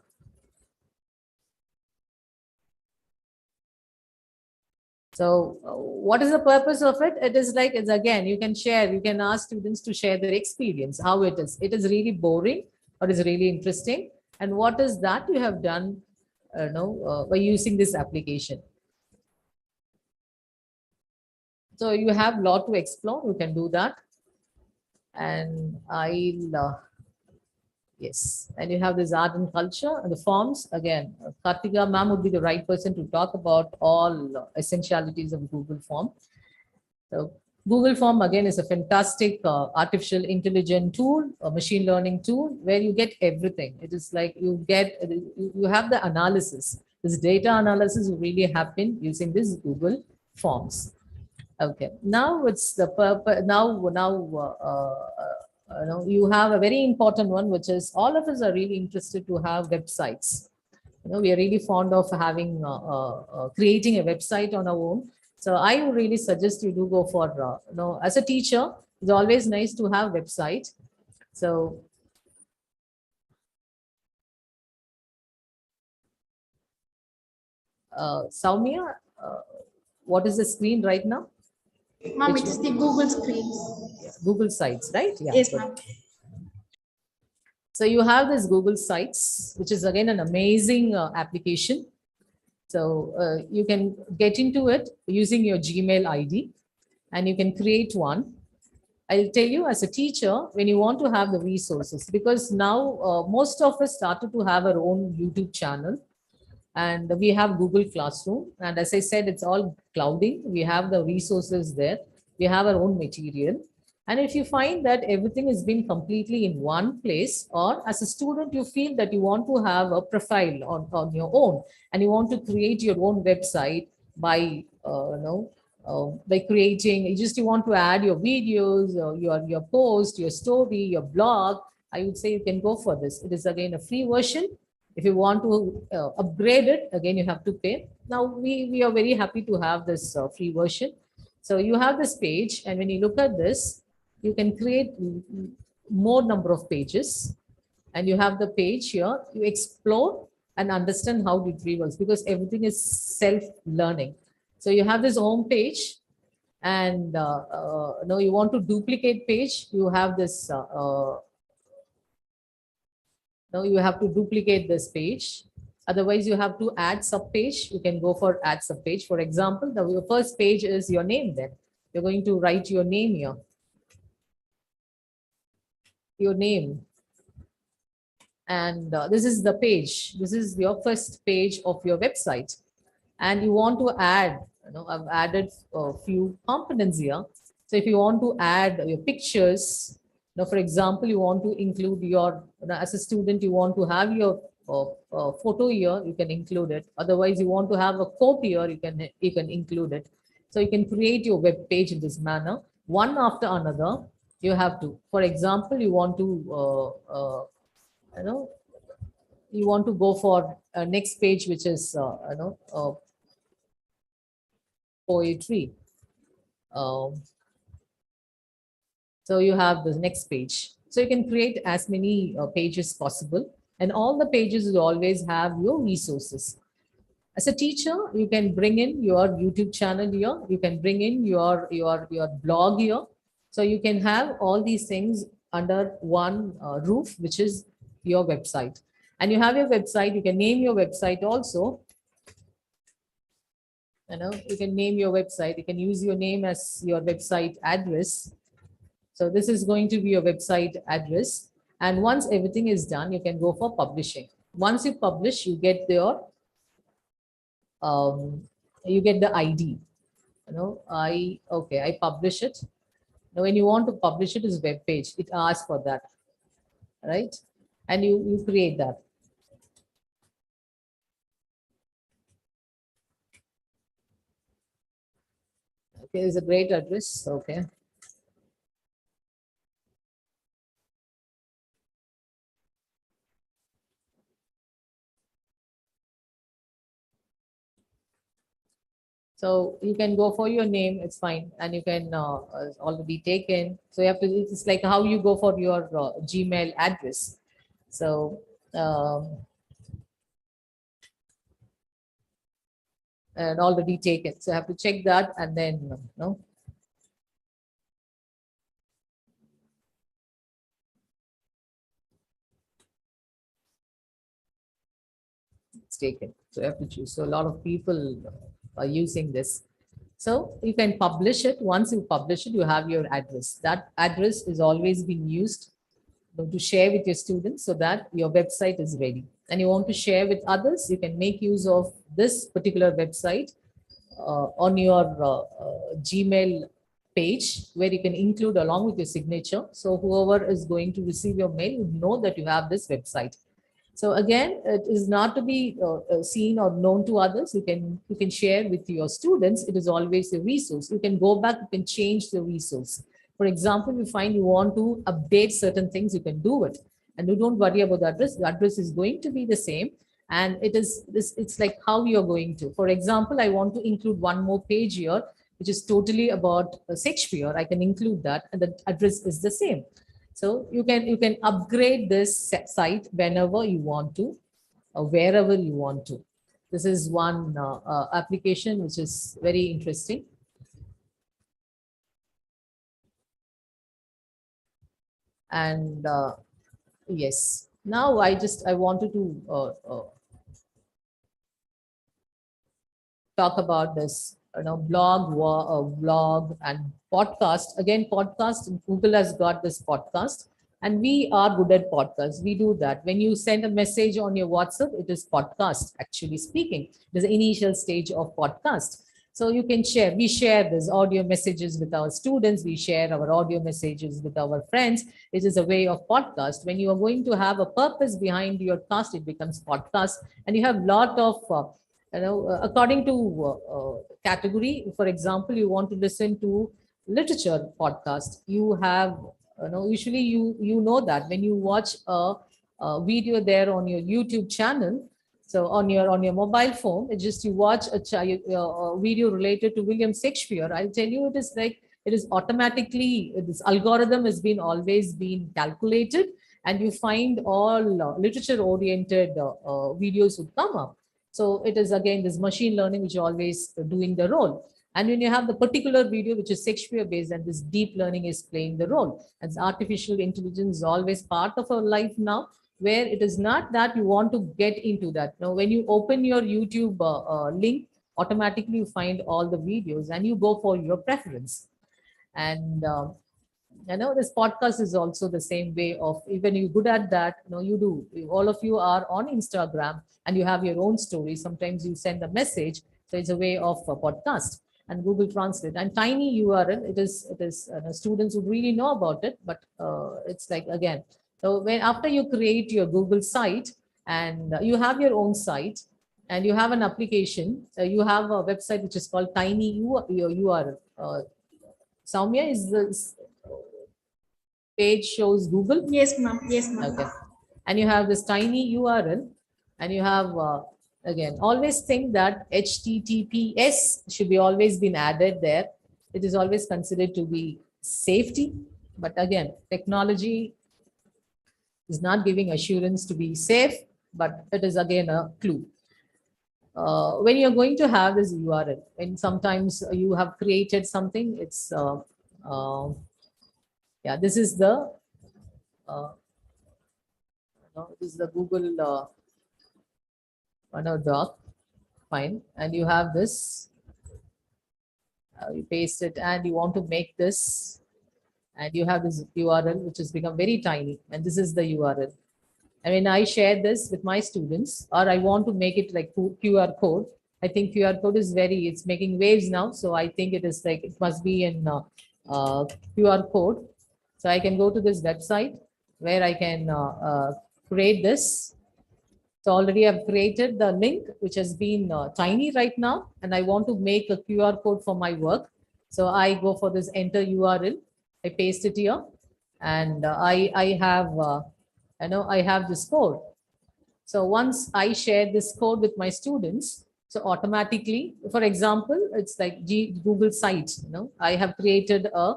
So what is the purpose of it? It is like, it's again, you can share, you can ask students to share their experience, how it is. It is really boring, or is really interesting. And what is that you have done by using this application. So you have a lot to explore, you can do that. And yes, and you have this art and culture and the forms. Again, Kartika ma'am would be the right person to talk about all essentialities of Google Form. So Google Form, again, is a fantastic artificial intelligence tool, a machine learning tool, where you get everything. It is like you have the analysis. This data analysis will really happen using this Google forms. Okay, now it's the purpose. You have a very important one, which is all of us are really interested to have websites. We are really fond of having creating a website on our own. So I would really suggest you do go for as a teacher, it's always nice to have website. So Soumya, what is the screen right now? Ma'am, Which it's one? the Google screens. Google Sites, right? Yeah. Yes, good. ma'am. So you have this Google Sites, which is again an amazing application. So you can get into it using your Gmail ID, and you can create one. I'll tell you, as a teacher, when you want to have the resources, because now most of us started to have our own YouTube channel, and we have Google Classroom. And as I said, it's all clouding. We have the resources there. We have our own material. And if you find that everything is being completely in one place, or as a student, you feel that you want to have a profile on your own, and you want to create your own website by, by creating, you want to add your videos, or your post, your story, your blog, I would say you can go for this. It is again a free version. If you want to upgrade it, again, you have to pay. Now, we are very happy to have this free version. So you have this page, and when you look at this, you can create more number of pages, and you have the page here. You explore and understand how it works, because everything is self-learning. So you have this home page, and now you want to duplicate page. You have this. Now you have to duplicate this page. Otherwise, you have to add subpage. You can go for add subpage. For example, your first page is your name. Then you're going to write your name here. Your name. And this is the page. This is your first page of your website. And you want to add, I've added a few components here. So if you want to add your pictures, now, for example, you want to include your, as a student, you want to have your photo here, you can include it. Otherwise, you want to have a quote here, you can include it. So you can create your web page in this manner, one after another. You have to, for example, you want to, you want to go for next page, which is, poetry. So you have the next page. So you can create as many pages possible, and all the pages will always have your resources. As a teacher, you can bring in your YouTube channel here. You can bring in your blog here. So you can have all these things under one roof, which is your website. And you have your website. You can name your website also. You can name your website. You can use your name as your website address. So this is going to be your website address. And once everything is done, you can go for publishing. Once you publish, you get your, you get the ID. I publish it. Now, when you want to publish it as web page, it asks for that, right? And you create that. Okay, it's a great address. Okay. So you can go for your name, it's fine, and you can already taken. So you have to, it's like how you go for your Gmail address. So and already taken. So I have to check that, and then it's taken. So you have to choose. So a lot of people are using this. So you can publish it. Once you publish it, you have your address. That address is always being used to share with your students, so that your website is ready. And you want to share with others, you can make use of this particular website on your Gmail page, where you can include along with your signature. So whoever is going to receive your mail would know that you have this website. So again, it is not to be seen or known to others. You can share with your students. It is always a resource. You can go back, you can change the resource. For example, you find you want to update certain things, you can do it. And you don't worry about the address. The address is going to be the same. And it is this, it's like how you're going to. For example, I want to include one more page here, which is totally about Shakespeare. I can include that, and the address is the same. So you can upgrade this site whenever you want to, or wherever you want to. This is one application which is very interesting. And yes, now I wanted to talk about this, blog and podcast. Again, podcast, Google has got this podcast, and we are good at podcasts. We do that. When you send a message on your WhatsApp, it is podcast, actually speaking. It is the initial stage of podcast. So you can share, we share this audio messages with our students, we share our audio messages with our friends. It is a way of podcast. When you are going to have a purpose behind your cast, it becomes podcast, and you have lot of according to category. For example, you want to listen to literature podcast. You have, usually you know that when you watch a video there on your YouTube channel, so on your mobile phone, it's just you watch a video related to William Shakespeare. I'll tell you, it is like it is automatically, this algorithm has been always been calculated, and you find all literature oriented videos would come up. So it is again this machine learning which is always doing the role. And when you have the particular video which is Shakespeare based, and this deep learning is playing the role. As artificial intelligence is always part of our life now, where it is not that you want to get into that. Now, when you open your YouTube link, automatically you find all the videos and you go for your preference. And this podcast is also the same way of, even you're good at that, you do. All of you are on Instagram and you have your own story. Sometimes you send a message. So it's a way of a podcast. And Google Translate and tiny URL. It is students who really know about it, but it's like, again, so when after you create your Google site and you have your own site and you have an application, you have a website which is called tiny URL. Soumya, is this page shows Google? Yes, ma'am. Yes, ma'am. Okay. And you have this tiny URL, and you have again, always think that HTTPS should be always been added there. It is always considered to be safety, but again, technology is not giving assurance to be safe, but it is again a clue. When you're going to have this URL, and sometimes you have created something, it's yeah, this is the this is the Google doc, fine, and you have this. You paste it, and you want to make this, and you have this URL which has become very tiny, and this is the URL. And when I share this with my students, or I want to make it like QR code, I think QR code is it's making waves now. So I think it is like, it must be in QR code. So I can go to this website where I can create this. So already I've created the link, which has been tiny right now, and I want to make a QR code for my work. So I go for this enter URL. I paste it here, and I have I have this code. So once I share this code with my students, so automatically, for example, it's like Google Sites. I have created a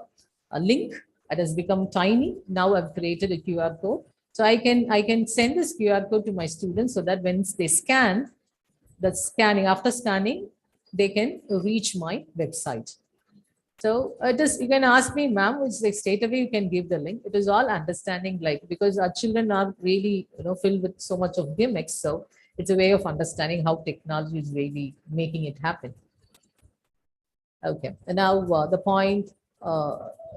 link that has become tiny. Now I've created a QR code. So I can send this QR code to my students so that when they scan, after scanning, they can reach my website. So you can ask me, ma'am, it's like straight away you can give the link. It is all understanding, like, because our children are really filled with so much of gimmicks. So it's a way of understanding how technology is really making it happen. Okay, and now the point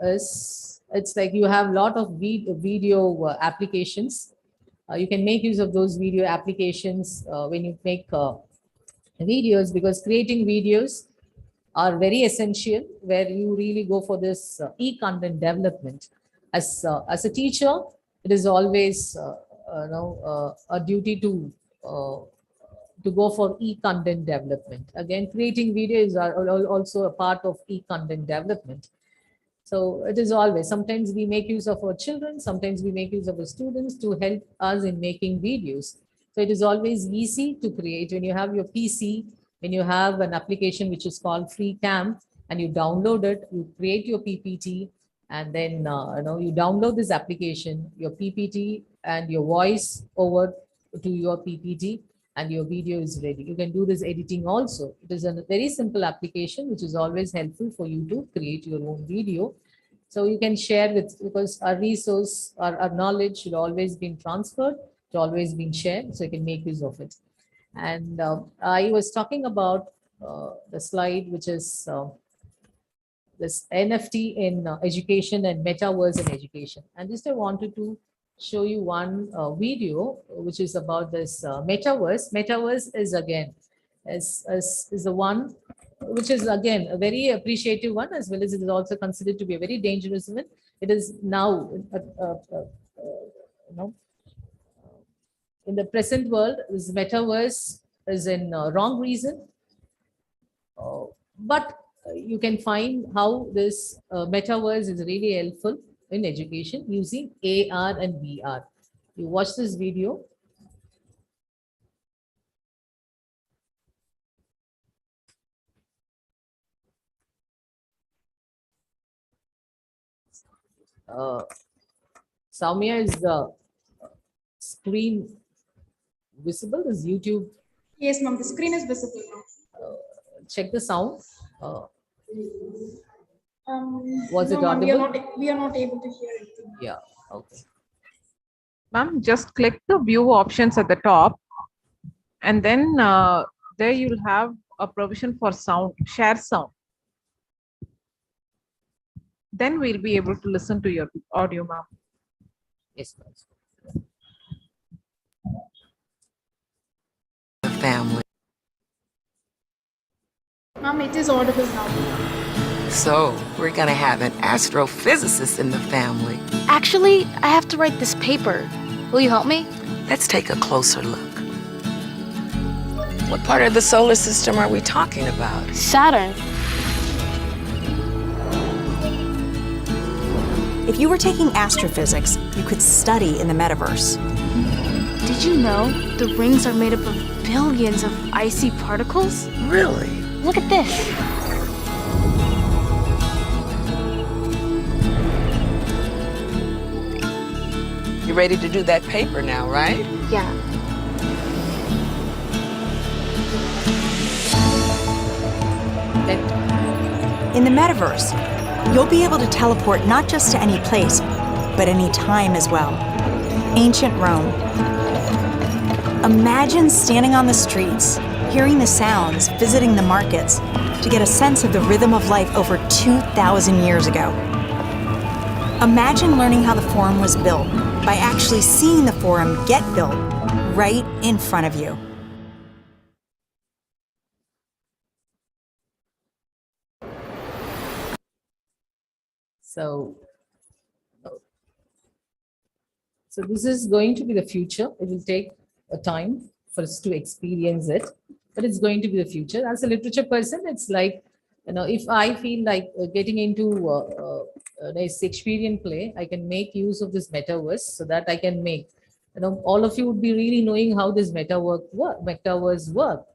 is, it's like you have a lot of video applications. You can make use of those video applications when you make videos, because creating videos are very essential, where you really go for this e-content development. As a teacher, it is always a duty to go for e-content development. Again, creating videos are also a part of e-content development. So it is always, sometimes we make use of our children, sometimes we make use of our students to help us in making videos. So it is always easy to create. When you have your PC, when you have an application which is called FreeCam, and you download it, you create your PPT, and then you download this application, your PPT and your voice over to your PPT, and your video is ready. You can do this editing also. It is a very simple application which is always helpful for you to create your own video. So you can share with, because our resource, our knowledge should always be transferred, to always be shared, so you can make use of it. And I was talking about the slide which is this NFT in education and metaverse in education. And just I wanted to show you one video which is about this metaverse. Metaverse is again is the one which is again a very appreciative one, as well as it is also considered to be a very dangerous one. It is now in the present world, this metaverse is in wrong reason, but you can find how this metaverse is really helpful in education using AR and VR. You watch this video. Soumya, is the screen visible? Is YouTube? Yes, ma'am. The screen is visible now. Check the sound. Was No, it ma'am, audible? we are not able to hear it. Yeah. Okay. Ma'am, just click the view options at the top, and then there you'll have a provision for sound, share sound. Then we'll be able to listen to your audio, ma'am. Yes, ma'am. Family. Ma'am, it is audible now. So we're gonna have an astrophysicist in the family. Actually, I have to write this paper. Will you help me? Let's take a closer look. What part of the solar system are we talking about? Saturn. If you were taking astrophysics, you could study in the metaverse. Did you know the rings are made up of billions of icy particles? Really? Look at this. You ready to do that paper now, right? Yeah. In the metaverse, you'll be able to teleport not just to any place, but any time as well. Ancient Rome. Imagine standing on the streets, hearing the sounds, visiting the markets, to get a sense of the rhythm of life over 2,000 years ago. Imagine learning how the Forum was built by actually seeing the Forum get built right in front of you. So this is going to be the future. It will take a time for us to experience it, but it's going to be the future. As a literature person, it's like, if I feel like getting into a Shakespearean play, I can make use of this metaverse so that I can make, all of you would be really knowing how this metaverse work.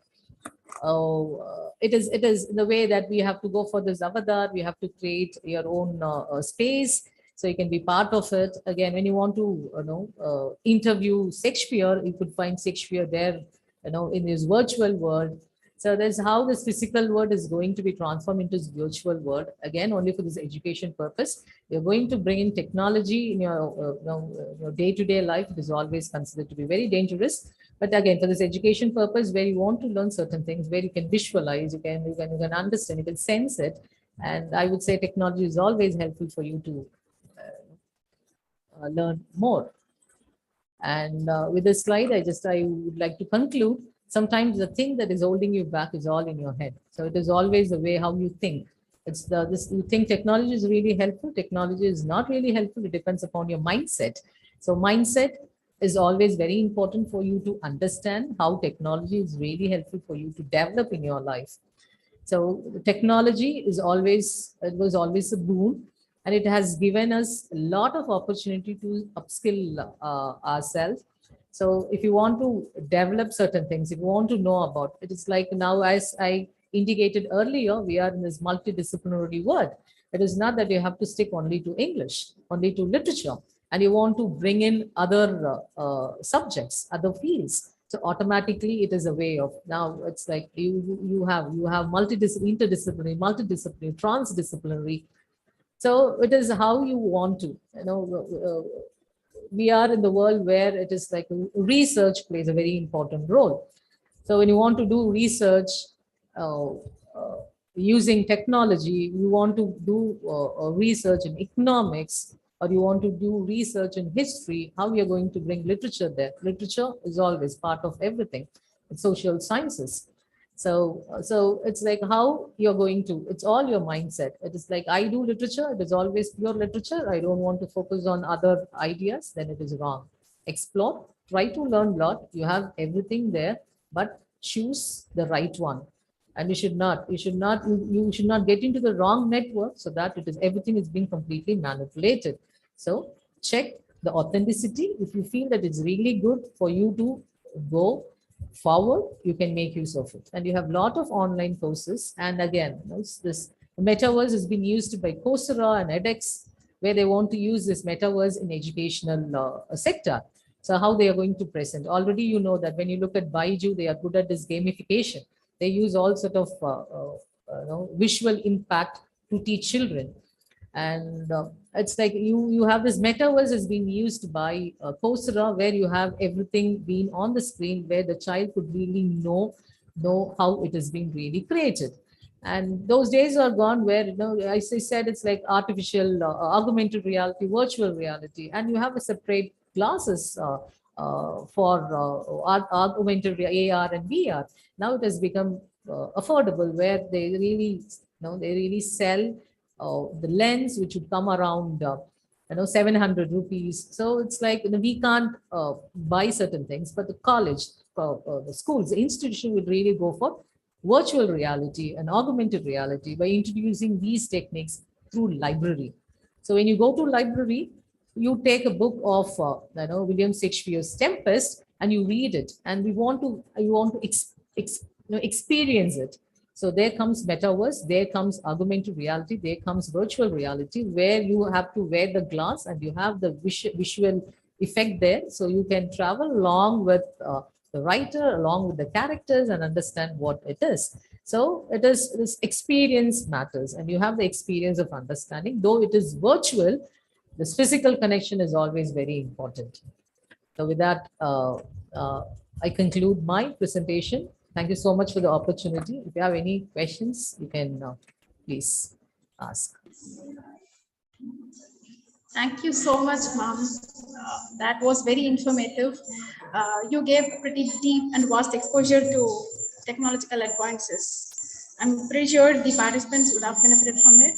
It is in the way that we have to go for this avatar, we have to create your own space, so you can be part of it. Again, when you want to interview Shakespeare, you could find Shakespeare there, in this virtual world. So that's how this physical world is going to be transformed into this virtual world. Again, only for this education purpose. You're going to bring in technology in your day-to-day life. It is always considered to be very dangerous. But again, for this education purpose, where you want to learn certain things, where you can visualize, you can understand, you can sense it. And I would say technology is always helpful for you to learn more. And with this slide, I would like to conclude. Sometimes the thing that is holding you back is all in your head. So it is always the way how you think. It's you think technology is really helpful. Technology is not really helpful. It depends upon your mindset. So mindset, is always very important for you to understand how technology is really helpful for you to develop in your life. So technology is always, it was always a boon, and it has given us a lot of opportunity to upskill ourselves. So if you want to develop certain things, if you want to know about it, is like now, as I indicated earlier, we are in this multidisciplinary world. It is not that you have to stick only to English, only to literature, and you want to bring in other subjects, other fields. So automatically it is a way of, now it's like you have multidisciplinary, interdisciplinary, transdisciplinary. So it is how you want to, we are in the world where it is like research plays a very important role. So when you want to do research uh, using technology, you want to do research in economics, or you want to do research in history, how you're going to bring literature there. Literature is always part of everything, social sciences. So it's like how you're going to, it's all your mindset. It is like, I do literature, it is always pure literature. I don't want to focus on other ideas, then it is wrong. Explore, try to learn a lot. You have everything there, but choose the right one. And you should not get into the wrong network, so that it is, everything is being completely manipulated. So check the authenticity. If you feel that it's really good for you to go forward, you can make use of it. And you have a lot of online courses. And again, this metaverse has been used by Coursera and edX, where they want to use this metaverse in educational sector. So how they are going to present. Already you know that when you look at Baiju, they are good at this gamification. They use all sort of visual impact to teach children. And it's like you have this metaverse is being used by Coursera, where you have everything being on the screen, where the child could really know how it is being really created. And those days are gone where, as I said, it's like artificial, augmented reality, virtual reality, and you have a separate classes for augmented AR and VR. Now it has become affordable, where they really sell the lens, which would come around 700 rupees. So it's like, we can't buy certain things, but the college, the schools, the institution would really go for virtual reality and augmented reality by introducing these techniques through library. So when you go to library, you take a book of William Shakespeare's Tempest and you read it, and you want to experience it. So there comes metaverse, there comes augmented reality, there comes virtual reality, where you have to wear the glass and you have the visual effect there. So you can travel along with the writer, along with the characters, and understand what it is. So it is, this experience matters, and you have the experience of understanding. Though it is virtual, this physical connection is always very important. So with that, I conclude my presentation. Thank you so much for the opportunity. If you have any questions, you can please ask. Thank you so much, ma'am. That was very informative. You gave pretty deep and vast exposure to technological advances. I'm pretty sure the participants would have benefited from it.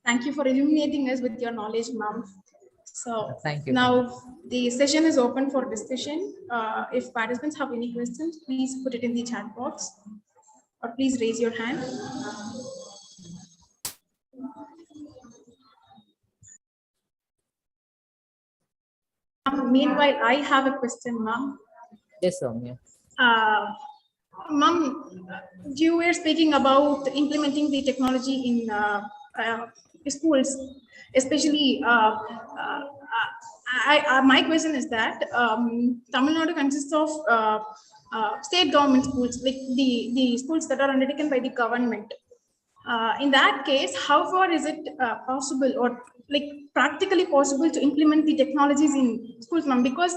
Thank you for illuminating us with your knowledge, ma'am. So thank you. Now the session is open for discussion. If participants have any questions, please put it in the chat box, or please raise your hand. Meanwhile, I have a question, ma'am. Yes, Soumya. Ma'am, you were speaking about implementing the technology in schools, especially. My question is that Tamil Nadu consists of state government schools, like the schools that are undertaken by the government. In that case, how far is it possible, or like practically possible, to implement the technologies in schools, ma'am? Because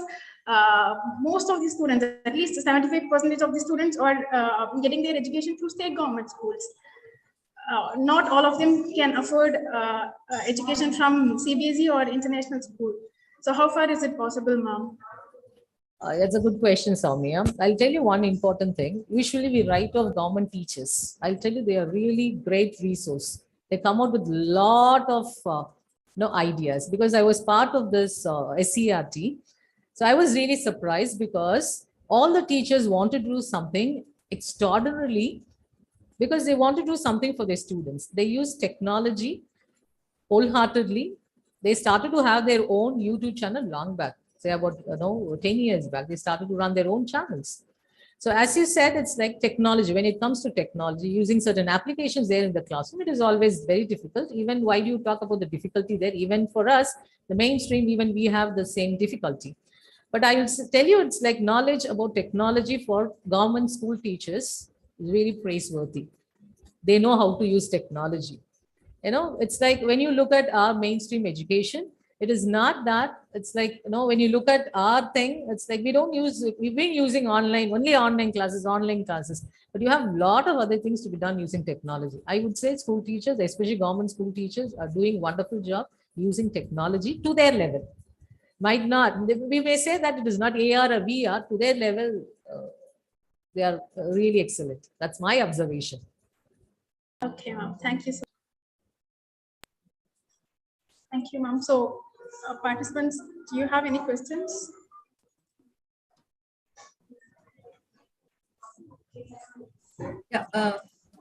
most of the students, at least 75% of the students, are getting their education through state government schools. Not all of them can afford education from CBSE or international school. So how far is it possible, ma'am? That's a good question, Soumya. I'll tell you one important thing. Usually we write off government teachers. I'll tell you, they are really great resource. They come out with a lot of ideas, because I was part of this SCRT. So I was really surprised because all the teachers wanted to do something extraordinarily because they want to do something for their students. They use technology wholeheartedly. They started to have their own YouTube channel long back, say about 10 years back. They started to run their own channels. So as you said, it's like technology. When it comes to technology, using certain applications there in the classroom, it is always very difficult. Even why do you talk about the difficulty there? Even for us, the mainstream, even we have the same difficulty. But I will tell you, it's like knowledge about technology for government school teachers is really praiseworthy. They know how to use technology. It's like when you look at our mainstream education, it is not that. It's like, when you look at our thing, it's like we've been using only online classes, but you have a lot of other things to be done using technology. I would say school teachers, especially government school teachers, are doing wonderful job using technology to their level. Might not, we may say that it is not AR or VR, to their level, they are really excellent. That's my observation. Okay, ma'am. Thank you. Thank you, ma'am. So, participants, do you have any questions? Yeah.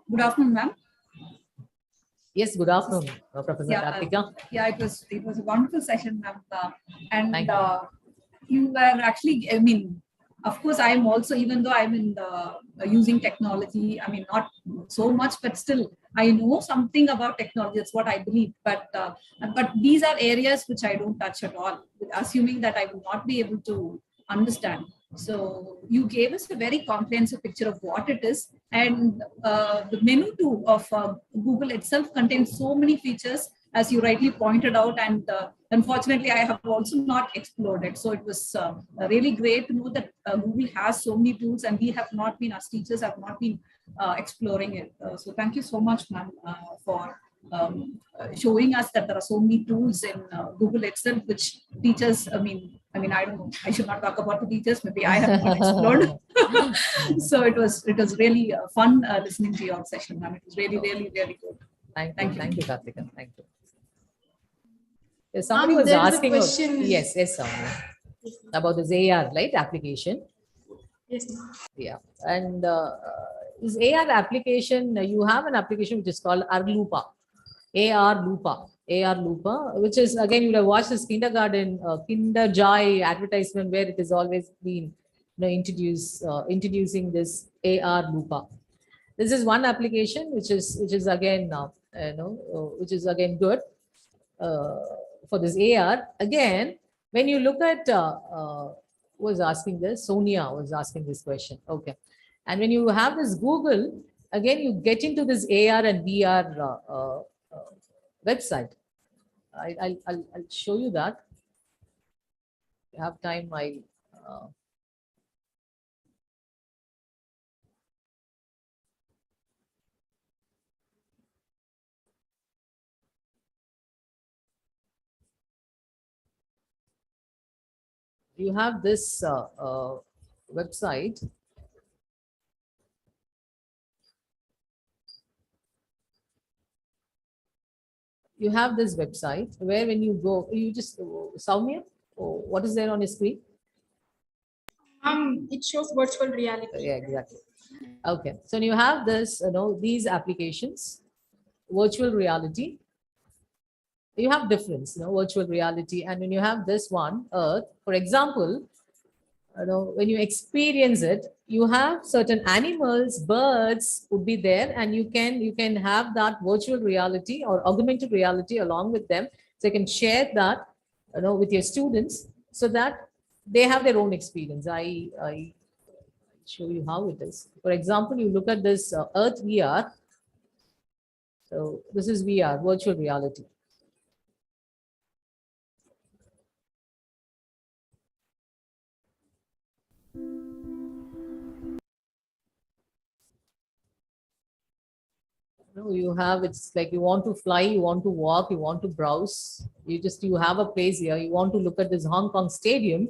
Good afternoon, ma'am. Yes, good afternoon, Professor Karthika. Yeah, it was a wonderful session, ma'am. And Thank you were actually, I mean, of course, I'm also, even though I'm in the using technology, I mean, not so much, but still, I know something about technology. That's what I believe. But these are areas which I don't touch at all, assuming that I will not be able to understand. So you gave us a very comprehensive picture of what it is, and the menu too of Google itself contains so many features, as you rightly pointed out, and unfortunately I have also not explored it. So it was really great to know that Google has so many tools, and we have not been, as teachers have not been exploring it. So thank you so much, ma'am, for showing us that there are so many tools in Google itself, which teachers, I mean, I don't know, I should not talk about the teachers, maybe I have not explored. So it was really fun listening to your session, ma'am. It was really, really, really good. Thank you, Karthika. Thank you. Somebody was there is a asking, question. yes, Soumya, about this AR, right, application. Yes, ma'am. Yeah, and this AR application, you have an application which is called AR Lupa, which is, again, you would have watched this kindergarten, Kinder Joy advertisement where it has always been, introducing this AR Lupa. This is one application which is again, which is again good for this AR. Again, when you look at, who was asking this? Sonia was asking this question. Okay. And when you have this Google, again, you get into this AR and VR website. I'll show you that. If you have time, you have this website. You have this website where when you go, you just, Soumya, what is there on your screen? It shows virtual reality. Yeah, exactly. Okay, so you have this, these applications, virtual reality. You have difference, virtual reality, and when you have this one, Earth, for example, when you experience it, you have certain animals, birds would be there, and you can have that virtual reality or augmented reality along with them. So you can share that, with your students so that they have their own experience. I show you how it is. For example, you look at this Earth VR. So this is VR, virtual reality. You have, it's like you want to fly, you want to walk, you want to browse, you have a place here, you want to look at this Hong Kong stadium,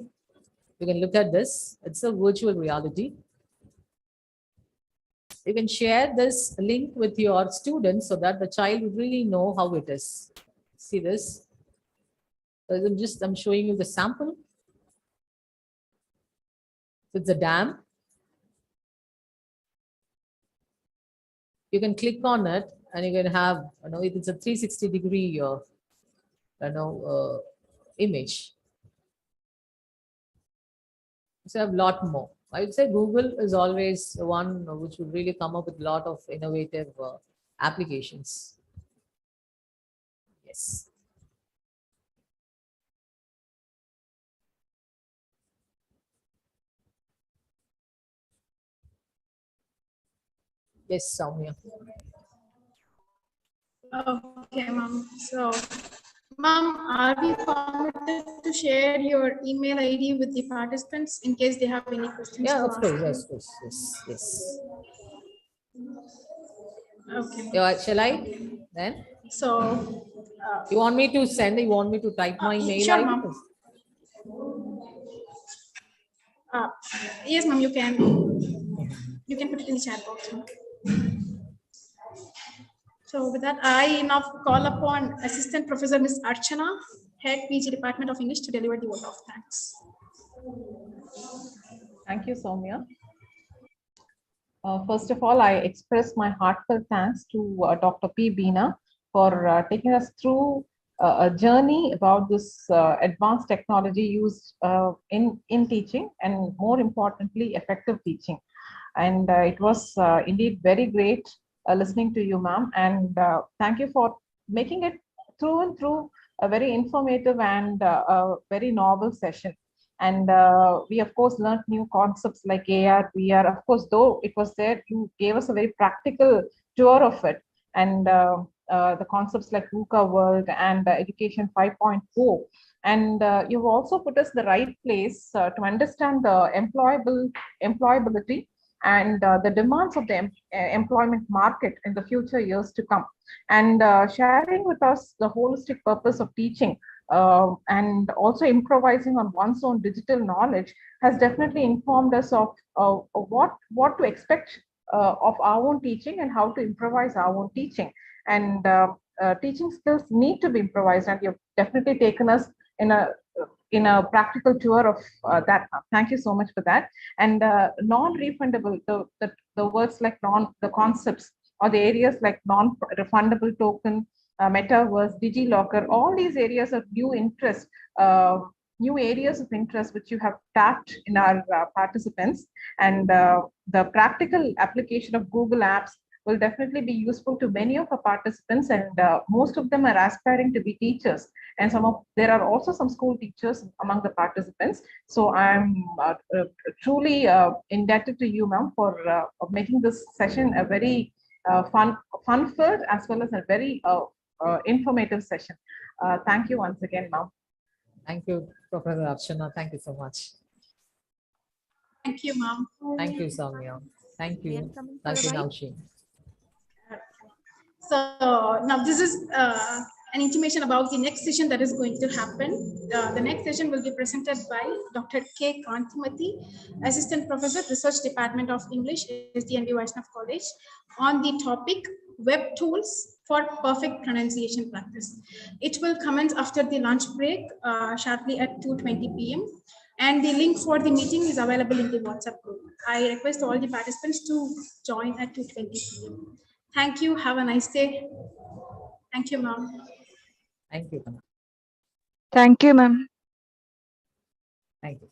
you can look at this. It's a virtual reality. You can share this link with your students so that the child will really know how it is. See this? I'm showing you the sample. it's a dam. You can click on it and you can have, it's a 360-degree, image. So I have a lot more. I would say Google is always the one which would really come up with a lot of innovative applications. Yes. Yes, Soumya. Okay, ma'am. So, ma'am, are we permitted to share your email ID with the participants in case they have any questions Yeah, to of ask course. you? Yes, yes, yes. Okay. Yeah, shall I then? So, You want me to send? You want me to type my mail sure, ID? ma'am. Uh, yes, ma'am, you can. You can put it in the chat box, ma'am. So with that, I now call upon Assistant Professor Ms. Archana, Head PG Department of English, to deliver the vote of thanks. Thank you, Soumya. First of all, I express my heartfelt thanks to Dr. P. Beena for taking us through a journey about this advanced technology used in teaching, and more importantly, effective teaching. And it was indeed very great listening to you, ma'am. And thank you for making it through and through a very informative and a very novel session. And we, of course, learned new concepts like AR, VR. Of course, though it was there, you gave us a very practical tour of it. And the concepts like VUCA World and Education 5.4. And you've also put us the right place to understand the employability and the demands of the employment market in the future years to come. And sharing with us the holistic purpose of teaching and also improvising on one's own digital knowledge has definitely informed us of what to expect of our own teaching and how to improvise our own teaching. And teaching skills need to be improvised, and you've definitely taken us in a practical tour of that. Thank you so much for that. And non-refundable, the words like the concepts or the areas like non-refundable token, metaverse, DigiLocker, all these areas of new interest, new areas of interest which you have tapped in our participants. And the practical application of Google Apps will definitely be useful to many of our participants, and most of them are aspiring to be teachers. And there are also some school teachers among the participants. So I'm truly indebted to you, ma'am, for making this session a very fun-filled as well as a very informative session. Thank you once again, ma'am. Thank you, Professor Archana. Thank you so much. Thank you, ma'am. Thank you, Soumya. Thank you. Thank you, Nausheen. So now this is an intimation about the next session that is going to happen. The next session will be presented by Dr. K. Kantimati, Assistant Professor, Research Department of English, SDNB Vaishnav College, on the topic Web Tools for Perfect Pronunciation Practice. It will commence after the lunch break, sharply at 2:20 p.m. And the link for the meeting is available in the WhatsApp group. I request all the participants to join at 2:20 p.m. Thank you. Have a nice day. Thank you, ma'am. Thank you. Thank you, ma'am. Thank you.